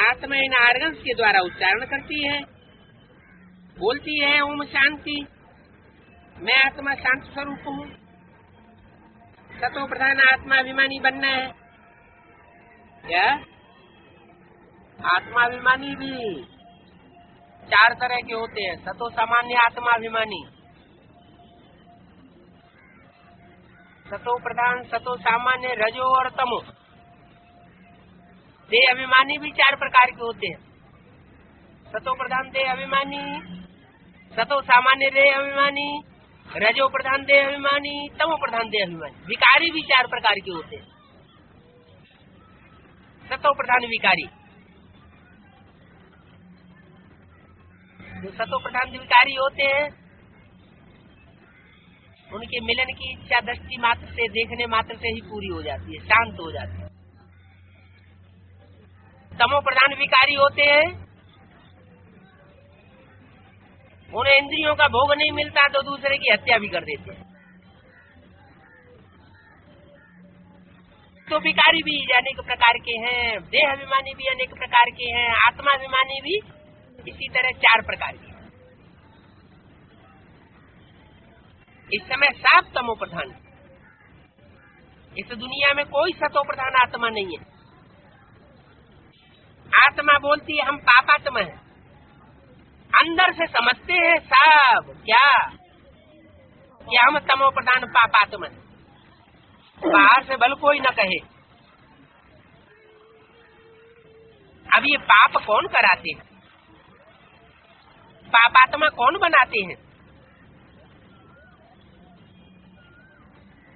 आत्मा इन आर्गन्स के द्वारा उच्चारण करती है, बोलती है ओम शांति। मैं आत्मा शांत स्वरूप हूँ। सतो प्रधान आत्माभिमानी बनना है क्या? आत्माभिमानी भी 4 तरह के होते हैं। सतो सामान्य आत्माभिमानी, सतो प्रधान, सतो सामान्य, रजो और तमो। देह अभिमानी भी 4 प्रकार के होते हैं। सतो प्रधान देह अभिमानी, सतो सामान्य देह अभिमानी, रजो प्रधान देह अभिमानी, तमो प्रधान देह अभिमानी। विकारी भी 4 प्रकार के होते हैं। सतो प्रधान विकारी, जो सतो प्रधान विकारी होते हैं उनके मिलन की इच्छा दृष्टि मात्र से, देखने मात्र से ही पूरी हो जाती है, शांत हो जाती है। तमो प्रधान विकारी होते हैं, उन्हें इंद्रियों का भोग नहीं मिलता तो दूसरे की हत्या भी कर देते हैं। तो विकारी भी अनेक प्रकार के हैं, देह अभिमानी भी अनेक प्रकार के हैं, आत्मा अभिमानी भी इसी तरह 4 प्रकार के हैं। इस समय साफ तमो प्रधान, इस दुनिया में कोई सतो प्रधान आत्मा नहीं है। आत्मा बोलती है हम पापात्मा हैं, अंदर से समझते हैं सब क्या कि हम तमो प्रधान पापात्मा हैं, बाहर से भले कोई न कहे। अब ये पाप कौन कराते हैं, पापात्मा कौन बनाते हैं?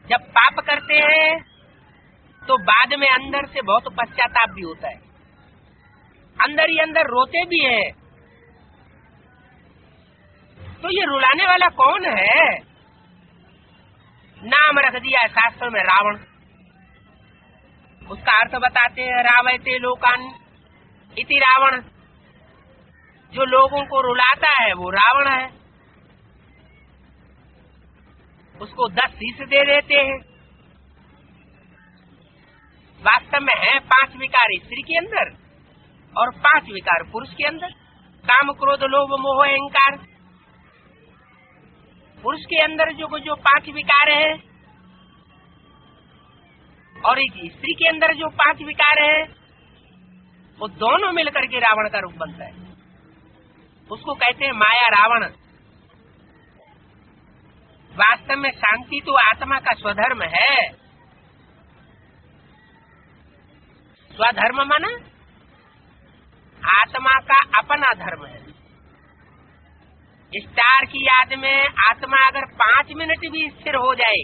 जब पाप करते हैं तो बाद में अंदर से बहुत पश्चाताप भी होता है, अंदर ही अंदर रोते भी हैं। तो ये रुलाने वाला कौन है? नाम रख दिया शास्त्र में रावण। उसका अर्थ बताते हैं रावयते लोकान इति रावण। जो लोगों को रुलाता है वो रावण है, उसको 10 शीश दे देते हैं। वास्तव में है 5 विकार स्त्री के अंदर और 5 विकार पुरुष के अंदर, काम क्रोध लोभ मोह अहंकार। पुरुष के अंदर जो 5 विकार है और एक स्त्री के अंदर जो 5 विकार है, वो दोनों मिलकर के रावण का रूप बनता है। उसको कहते हैं माया रावण। वास्तव में शांति तो आत्मा का स्वधर्म है। स्वधर्म माना आत्मा का अपना धर्म है। स्टार की याद में आत्मा अगर 5 मिनट भी स्थिर हो जाए,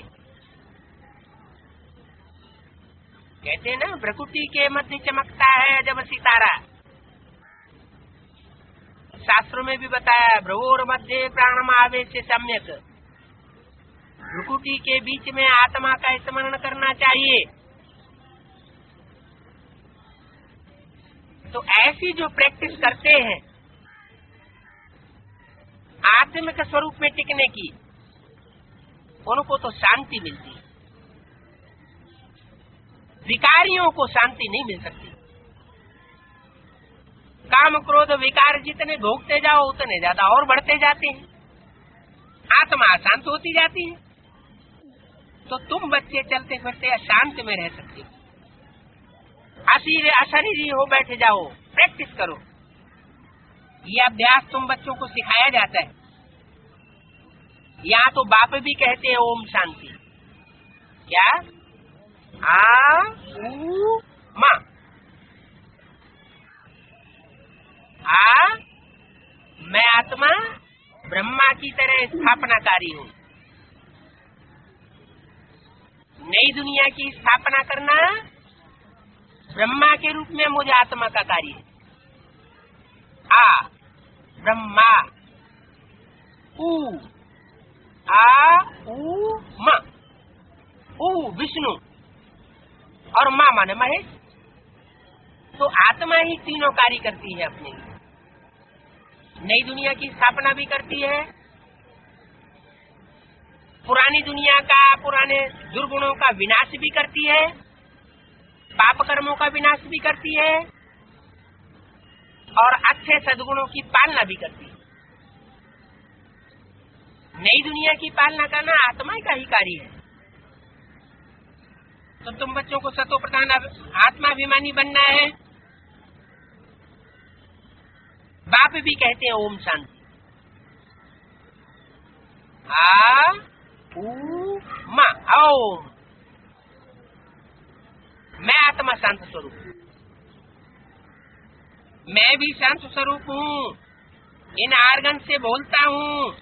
कहते हैं ना भ्रकुटी के मध्य चमकता है जब सितारा। शास्त्रों में भी बताया भ्रुवोर मध्य प्राणम आवेश सम्यक। भ्रुकुटी के बीच में आत्मा का स्मरण करना चाहिए। तो ऐसी जो प्रैक्टिस करते हैं आत्मिक स्वरूप में टिकने की, उनको तो शांति मिलती है। विकारियों को शांति नहीं मिल सकती। काम क्रोध विकार जितने भोगते जाओ उतने ज्यादा और बढ़ते जाते हैं, आत्मा अशांत होती जाती है। तो तुम बच्चे चलते फिरते अशांत में रह सकते हो। अशरीरी हो बैठ जाओ, प्रैक्टिस करो। यह अभ्यास तुम बच्चों को सिखाया जाता है। यहाँ तो बाप भी कहते हैं ओम शांति। क्या? आ ऊ मा। मैं आत्मा ब्रह्मा की तरह स्थापनाकारी हूँ। नई दुनिया की स्थापना करना ब्रह्मा के रूप में मुझे आत्मा का कार्य है। आ ब्रह्मा, ऊ आ ऊ मा, ऊ विष्णु और माँ माने महेश। तो आत्मा ही तीनों कार्य करती है अपने लिए। नई दुनिया की स्थापना भी करती है, पुरानी दुनिया का, पुराने दुर्गुणों का विनाश भी करती है, पाप कर्मों का विनाश भी करती है और अच्छे सद्गुणों की पालना भी करती है। नई दुनिया की पालना करना आत्मा का ही कार्य है। तो तुम बच्चों को सतो प्रधान आत्माभिमानी बनना है। बाप भी कहते हैं ओम शांति। आ ऊ मा ओम। मैं आत्मा शांत स्वरूप हूँ, मैं भी शांत स्वरूप हूँ। इन आर्गन से बोलता हूँ,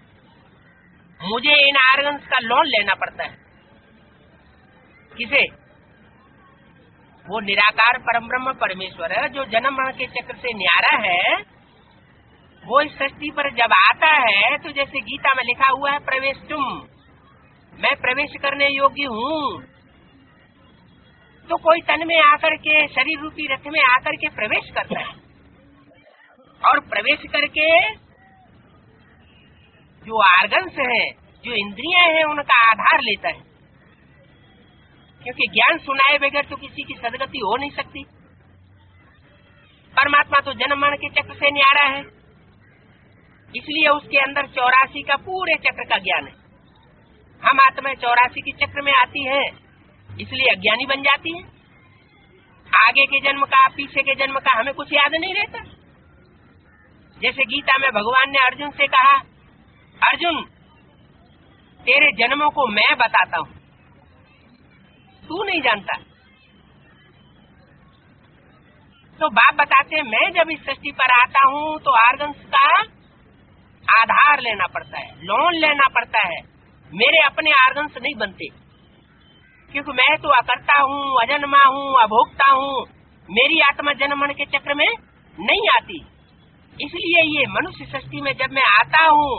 मुझे इन आर्गन्स का लोन लेना पड़ता है। किसे? वो निराकार परमब्रह्म परमेश्वर है जो जन्म मरण के चक्र से न्यारा है। वो इस सृष्टि पर जब आता है तो जैसे गीता में लिखा हुआ है, प्रवेश तुम, मैं प्रवेश करने योग्य हूँ। तो कोई तन में आकर के, शरीर रूपी रथ में आकर के प्रवेश करता है और प्रवेश करके जो आर्गन्स हैं, जो इंद्रियां हैं, उनका आधार लेता है। क्योंकि ज्ञान सुनाए बगैर तो किसी की सदगति हो नहीं सकती। परमात्मा तो जन्म मरण के चक्र से न्यारा है, इसलिए उसके अंदर 84 का पूरे चक्र का ज्ञान है। हम आत्मा 84 के चक्र में आती है, इसलिए अज्ञानी बन जाती है। आगे के जन्म का, पीछे के जन्म का हमें कुछ याद नहीं रहता। जैसे गीता में भगवान ने अर्जुन से कहा, अर्जुन तेरे जन्मों को मैं बताता हूँ, तू नहीं जानता। तो बाप बताते हैं, मैं जब इस सृष्टि पर आता हूँ तो आर्गन्स का आधार लेना पड़ता है, लोन लेना पड़ता है। मेरे अपने आर्गन्स नहीं बनते, क्योंकि मैं तो अकर्ता हूँ, अजन्मा हूँ, अभोक्ता हूँ। मेरी आत्मा जन्म मरण के चक्र में नहीं आती। इसलिए ये मनुष्य सृष्टि में जब मैं आता हूँ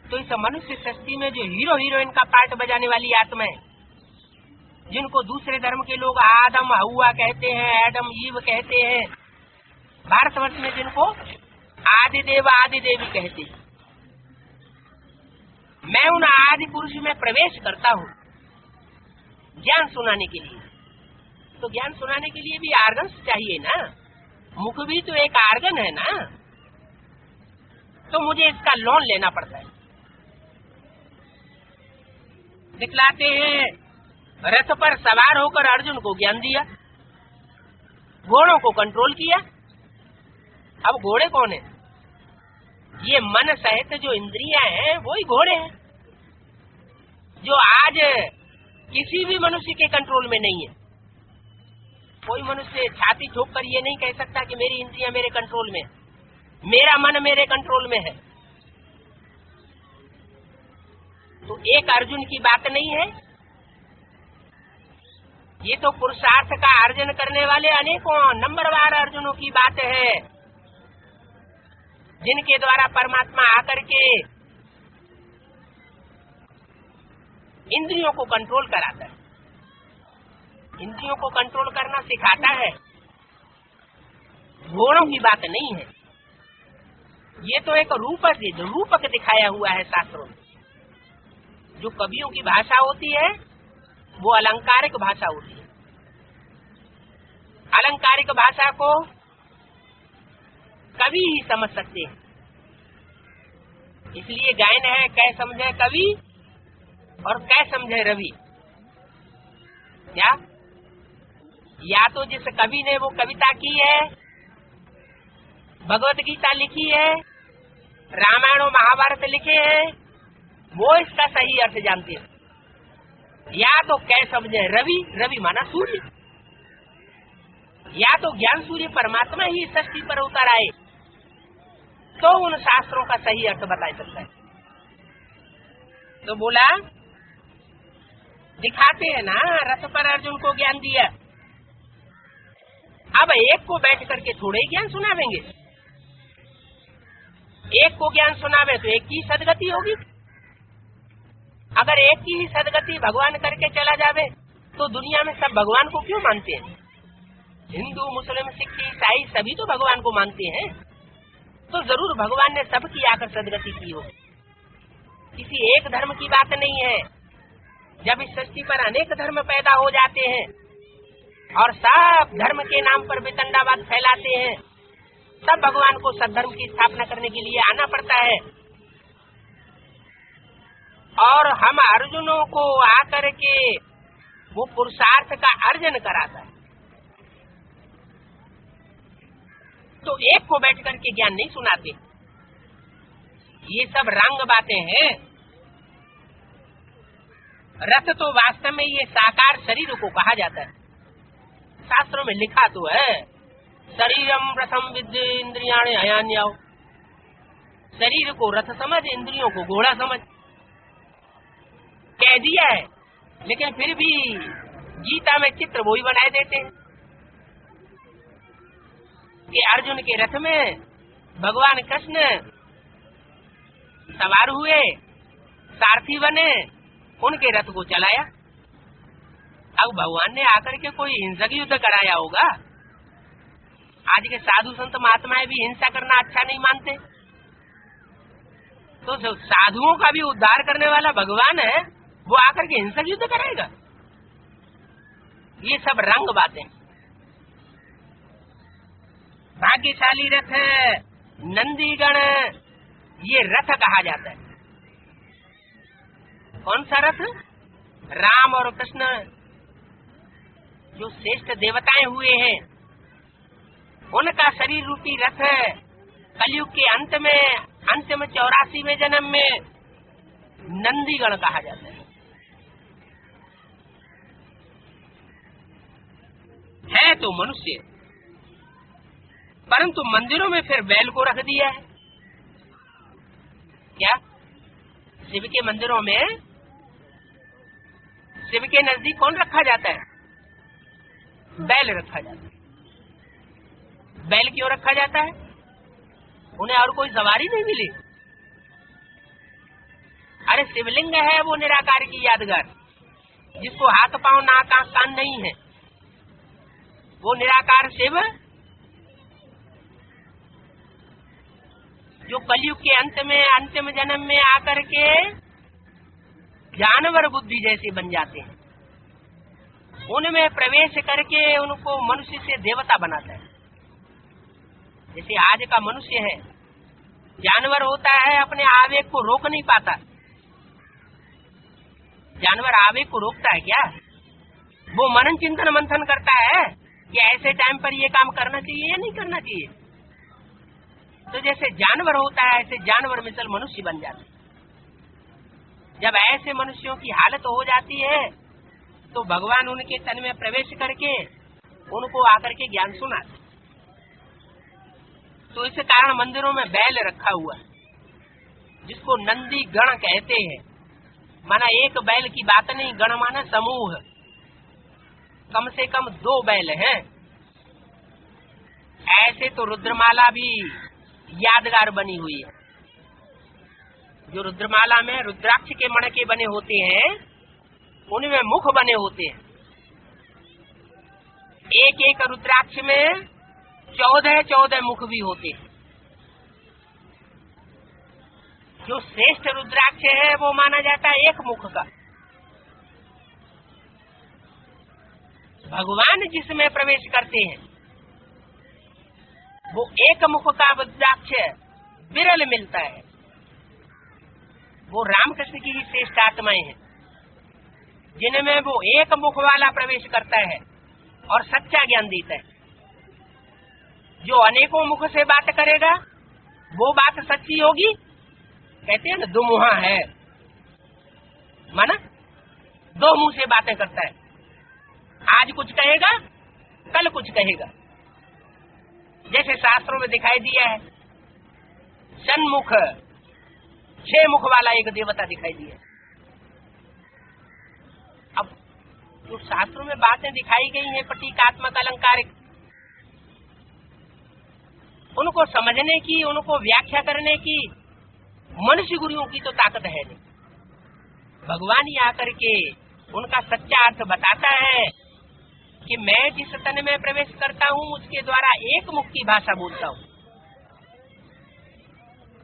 तो इस मनुष्य सृष्टि में जो हीरो हीरोइन का पार्ट बजाने वाली आत्मा है, जिनको दूसरे धर्म के लोग आदम हवा कहते हैं, एडम ईव कहते हैं, भारतवर्ष में जिनको आदि देवी कहते हैं, मैं उन आदि पुरुष में प्रवेश करता हूँ ज्ञान सुनाने के लिए। तो ज्ञान सुनाने के लिए भी आर्गन्स चाहिए ना, मुख भी तो एक आर्गन है ना। तो मुझे इसका लोन लेना पड़ता है। दिखलाते हैं, रथ पर सवार होकर अर्जुन को ज्ञान दिया, घोड़ों को कंट्रोल किया। अब घोड़े कौन है? ये मन सहित जो इंद्रियां हैं वही घोड़े हैं, जो आज किसी भी मनुष्य के कंट्रोल में नहीं है। कोई मनुष्य छाती ठोक कर ये नहीं कह सकता कि मेरी इंद्रियां मेरे कंट्रोल में, मेरा मन मेरे कंट्रोल में है। तो एक अर्जुन की बात नहीं है, ये तो पुरुषार्थ का अर्जन करने वाले अनेकों नंबरवार अर्जुनों की बात है, जिनके द्वारा परमात्मा आकर के इंद्रियों को कंट्रोल कराता है, इंद्रियों को कंट्रोल करना सिखाता है। घोड़ों की बात नहीं है, ये तो एक रूपक दिखाया हुआ है शास्त्रों में। जो कवियों की भाषा होती है वो अलंकारिक भाषा होती है। अलंकारिक भाषा को कवि ही समझ सकते हैं, इसलिए गायन है, कै समझे कवि और कै समझे रवि। क्या? या तो जिस कवि ने वो कविता की है, भगवत गीता लिखी है, रामायण और महाभारत लिखे हैं, वो इसका सही अर्थ जानते हैं। या तो कै समझे रवि, रवि माना सूर्य, या तो ज्ञान सूर्य परमात्मा ही सृष्टि पर उतर आए तो उन शास्त्रों का सही अर्थ बता सकता है। तो बोला, दिखाते हैं ना, रथ पर अर्जुन को ज्ञान दिया। अब एक को बैठ करके थोड़े ही ज्ञान सुनावेंगे, एक को ज्ञान सुनावे तो एक की सदगति होगी। अगर एक की ही सदगति भगवान करके चला जावे तो दुनिया में सब भगवान को क्यों मानते हैं? हिंदू, मुस्लिम, सिख, ईसाई सभी तो भगवान को मानते हैं, तो जरूर भगवान ने सबकी आकर सदगति की हो। किसी एक धर्म की बात नहीं है। जब इस सृष्टि पर अनेक धर्म पैदा हो जाते हैं और सब धर्म के नाम पर वितंडावाद फैलाते हैं, तब भगवान को सद्धर्म की स्थापना करने के लिए आना पड़ता है। और हम अर्जुनों को आकर के वो पुरुषार्थ का अर्जन कराता है। तो एक को बैठ करके ज्ञान नहीं सुनाते, ये सब रंग बातें हैं। रथ तो वास्तव में ये साकार शरीर को कहा जाता है। शास्त्रों में लिखा तो है, शरीरम रथम विद्य इंद्रियाणे हयान्याओ। शरीर को रथ समझ, इंद्रियों को घोड़ा समझ, कह दिया है। लेकिन फिर भी गीता में चित्र वही बनाए देते हैं कि अर्जुन के रथ में भगवान कृष्ण सवार हुए, सारथी बने, उनके रथ को चलाया। अब भगवान ने आकर के कोई हिंसक युद्ध कराया होगा? आज के साधु संत महात्माएं भी हिंसा करना अच्छा नहीं मानते, तो साधुओं का भी उद्धार करने वाला भगवान है, वो आकर के हिंसक युद्ध कराएगा? ये सब रंग बातें। भाग्यशाली रथ नंदीगण, ये रथ कहा जाता है। कौन सा रथ? राम और कृष्ण जो श्रेष्ठ देवताएं हुए हैं, उनका शरीर रूपी रथ कलयुग के अंत में, अंतिम 84वें जन्म में नंदीगण कहा जाता है तो मनुष्य, परंतु मंदिरों में फिर बैल को रख दिया है। क्या शिव के मंदिरों में, शिव के नजदीक कौन रखा जाता है? बैल रखा जाता है। बैल क्यों रखा जाता है? उन्हें और कोई सवारी नहीं मिली? अरे शिवलिंग है वो निराकार की यादगार, जिसको हाथ पांव नाक आंख कान नहीं है, वो निराकार शिव जो कलयुग के अंत में, अंतिम जन्म में आकर के जानवर बुद्धि जैसे बन जाते हैं, उनमें प्रवेश करके उनको मनुष्य से देवता बनाता है। जैसे आज का मनुष्य है, जानवर होता है, अपने आवेग को रोक नहीं पाता। जानवर आवेग को रोकता है क्या? वो मनन चिंतन मंथन करता है कि ऐसे टाइम पर ये काम करना चाहिए या नहीं करना चाहिए। तो जैसे जानवर होता है, ऐसे जानवर मिसल मनुष्य बन जाते हैं। जब ऐसे मनुष्यों की हालत हो जाती है, तो भगवान उनके तन में प्रवेश करके उनको आकर के ज्ञान सुनाते। तो इस कारण मंदिरों में बैल रखा हुआ है, जिसको नंदी गण कहते हैं। माना एक बैल की बात नहीं, गण माना समूह, कम से कम 2 बैल हैं। ऐसे तो रुद्रमाला भी यादगार बनी हुई है। जो रुद्रमाला में रुद्राक्ष के मणके बने होते हैं, उनमें मुख बने होते हैं। एक एक रुद्राक्ष में 14 मुख भी होते हैं। जो श्रेष्ठ रुद्राक्ष है वो माना जाता है एक मुख का। भगवान जिसमें प्रवेश करते हैं वो एक मुख का रुद्राक्ष विरल मिलता है। वो रामकृष्ण की ही श्रेष्ठ आत्माएं हैं, जिनमें वो एक मुख वाला प्रवेश करता है और सच्चा ज्ञान देता है। जो अनेकों मुख से बात करेगा वो बात सच्ची होगी। कहते हैं ना, दुमुहा है, माना 2 मुंह से बातें करता है। आज कुछ कहेगा, कल कुछ कहेगा। जैसे शास्त्रों में दिखाई दिया है, सन्मुख 6 मुख वाला एक देवता दिखाई दिया। अब जो शास्त्रों में बातें दिखाई गई हैं प्रतीकात्मक अलंकारिक, उनको समझने की, उनको व्याख्या करने की मनुष्य गुरुओं की तो ताकत है नहीं। भगवान ही आकर के उनका सच्चा अर्थ बताता है कि मैं जिस तन में प्रवेश करता हूँ उसके द्वारा एक मुख की भाषा बोलता हूँ।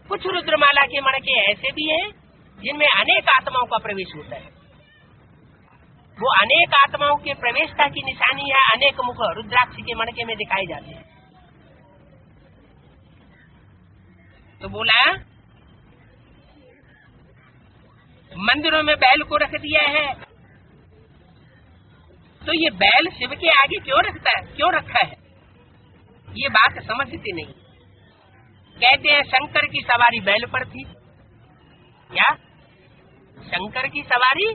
कुछ रुद्रमाला के मणके ऐसे भी हैं जिनमें अनेक आत्माओं का प्रवेश होता है। वो अनेक आत्माओं के प्रवेशता की निशानी है, अनेक मुख रुद्राक्ष के मणके में दिखाए जाते हैं। तो बोला मंदिरों में बैल को रख दिया है, तो ये बैल शिव के आगे क्यों रखा है? ये बात समझते नहीं। कहते हैं शंकर की सवारी बैल पर थी। क्या? शंकर की सवारी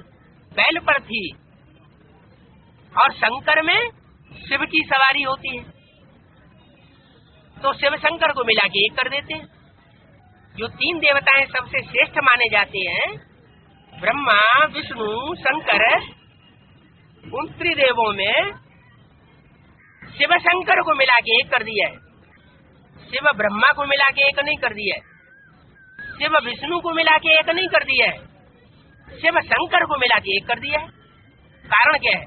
बैल पर थी, और शंकर में शिव की सवारी होती है तो शिव शंकर को मिला के एक कर देते हैं। जो 3 देवताएं सबसे श्रेष्ठ माने जाते हैं, ब्रह्मा, विष्णु, शंकर, उन त्रिदेवों में शिव शंकर को मिला के एक कर दिया है। शिव ब्रह्मा को मिला के एक नहीं कर दिया है, शिव विष्णु को मिला के एक नहीं कर दिया है, शिव शंकर को मिला के एक कर दिया है। कारण क्या है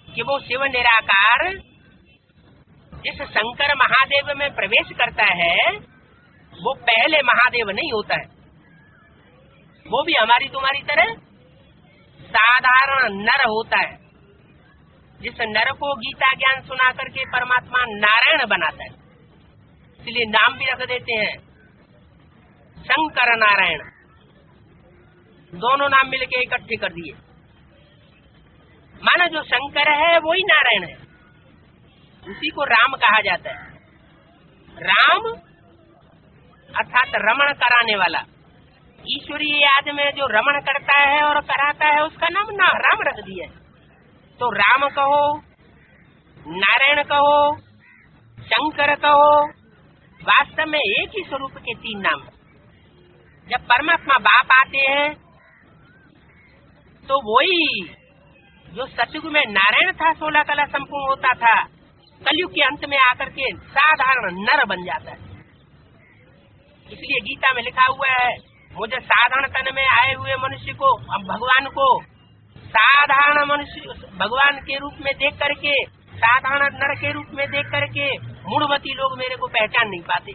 कि वो शिव निराकार जिस शंकर महादेव में प्रवेश करता है वो पहले महादेव नहीं होता है, वो भी हमारी तुम्हारी तरह साधारण नर होता है। जिस नर को गीता ज्ञान सुना करके परमात्मा नारायण बनाता है, इसलिए नाम भी रख देते हैं शंकर नारायण, दोनों नाम मिलके इकट्ठे कर दिए। माना जो शंकर है वही नारायण है, उसी को राम कहा जाता है। राम अर्थात रमण कराने वाला, ईश्वरीय याद में जो रमण करता है और कराता है उसका नाम राम रख दिया है। तो राम कहो, नारायण कहो, शंकर कहो, वास्तव में एक ही स्वरूप के 3 नाम। जब परमात्मा बाप आते हैं तो वही जो सतयुग में नारायण था 16 कला संपूर्ण होता था, कलयुग के अंत में आकर के साधारण नर बन जाता है। इसलिए गीता में लिखा हुआ है, मुझे साधारण तन में आए हुए मनुष्य को, भगवान को साधारण मनुष्य भगवान के रूप में देख करके, साधारण नर के रूप में देख करके मूढ़मती लोग मेरे को पहचान नहीं पाते।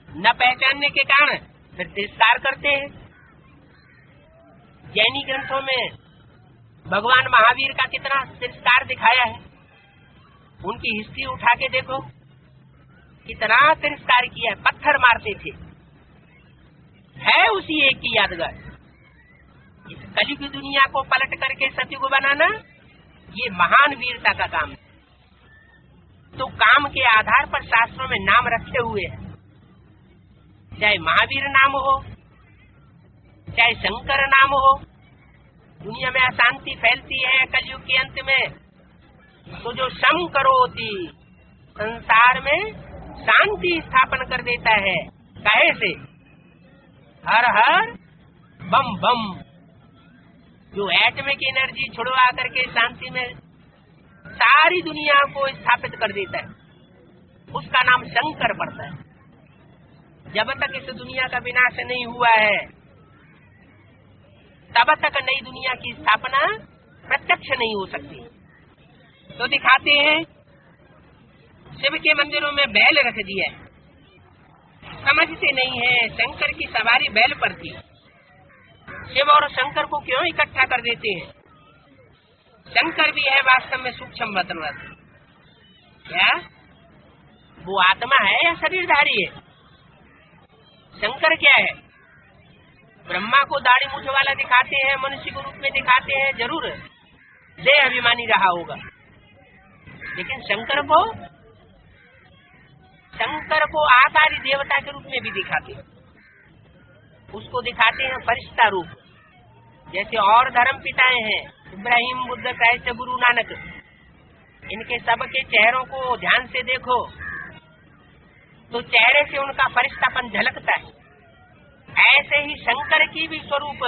न पहचानने के कारण फिर तिरस्कार करते हैं। जैनी ग्रंथों में भगवान महावीर का कितना तिरस्कार दिखाया है, उनकी हिस्ट्री उठा के देखो, कितना तिरस्कार किया है, पत्थर मारते थे। है उसी एक की यादगार। इस कलयुग दुनिया को पलट करके सतयुग बनाना ये महान वीरता का काम है। तो काम के आधार पर शास्त्रों में नाम रखे हुए हैं, चाहे महावीर नाम हो, चाहे शंकर नाम हो। दुनिया में अशांति फैलती है कलयुग के अंत में, तो जो शम करोति संसार में शांति स्थापन कर देता है। कहे से हर हर बम बम, जो एटमिक एनर्जी छुड़वा करके शांति में सारी दुनिया को स्थापित कर देता है, उसका नाम शंकर पड़ता है। जब तक इस दुनिया का विनाश नहीं हुआ है तब तक नई दुनिया की स्थापना प्रत्यक्ष नहीं हो सकती। तो दिखाते हैं शिव के मंदिरों में बैल रख दिया है, समझते नहीं है शंकर की सवारी बैल पर थी। शिव और शंकर को क्यों इकट्ठा कर देते हैं? शंकर भी है वास्तव में सूक्ष्म वतनवत। क्या वो आत्मा है या शरीरधारी है? शंकर क्या है? ब्रह्मा को दाढ़ी मूछ वाला दिखाते हैं, मनुष्य के रूप में दिखाते हैं, जरूर देह अभिमानी रहा होगा, लेकिन शंकर को आधारी देवता के रूप में भी दिखाते हैं। उसको दिखाते हैं फरिश्ता रूप, जैसे और धर्म पिताएं हैं इब्राहिम, बुद्ध, क्राइस्ट, गुरु नानक, इनके सबके चेहरों को ध्यान से देखो तो चेहरे से उनका फरिश्तापन झलकता है। ऐसे ही शंकर की भी स्वरूप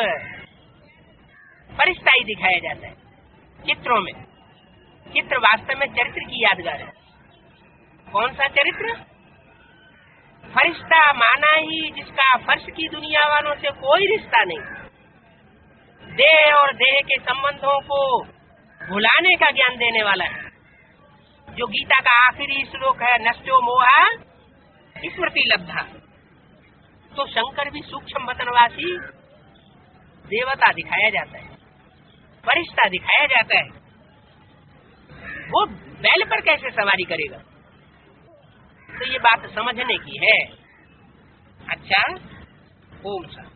फरिश्ता ही दिखाया जाता है चित्रों में। चित्र वास्तव में चरित्र की यादगार है। कौन सा चरित्र? फरिश्ता माना ही जिसका फर्श की दुनिया वालों से कोई रिश्ता नहीं, देह और देह के संबंधों को भुलाने का ज्ञान देने वाला है। जो गीता का आखिरी श्लोक है, नष्टो मोहा स्मृति लब्धा। तो शंकर भी सूक्ष्म वतनवासी देवता दिखाया जाता है, फरिश्ता दिखाया जाता है। वो बैल पर कैसे सवारी करेगा? तो ये बात समझने की है। अच्छा, ओम शांति।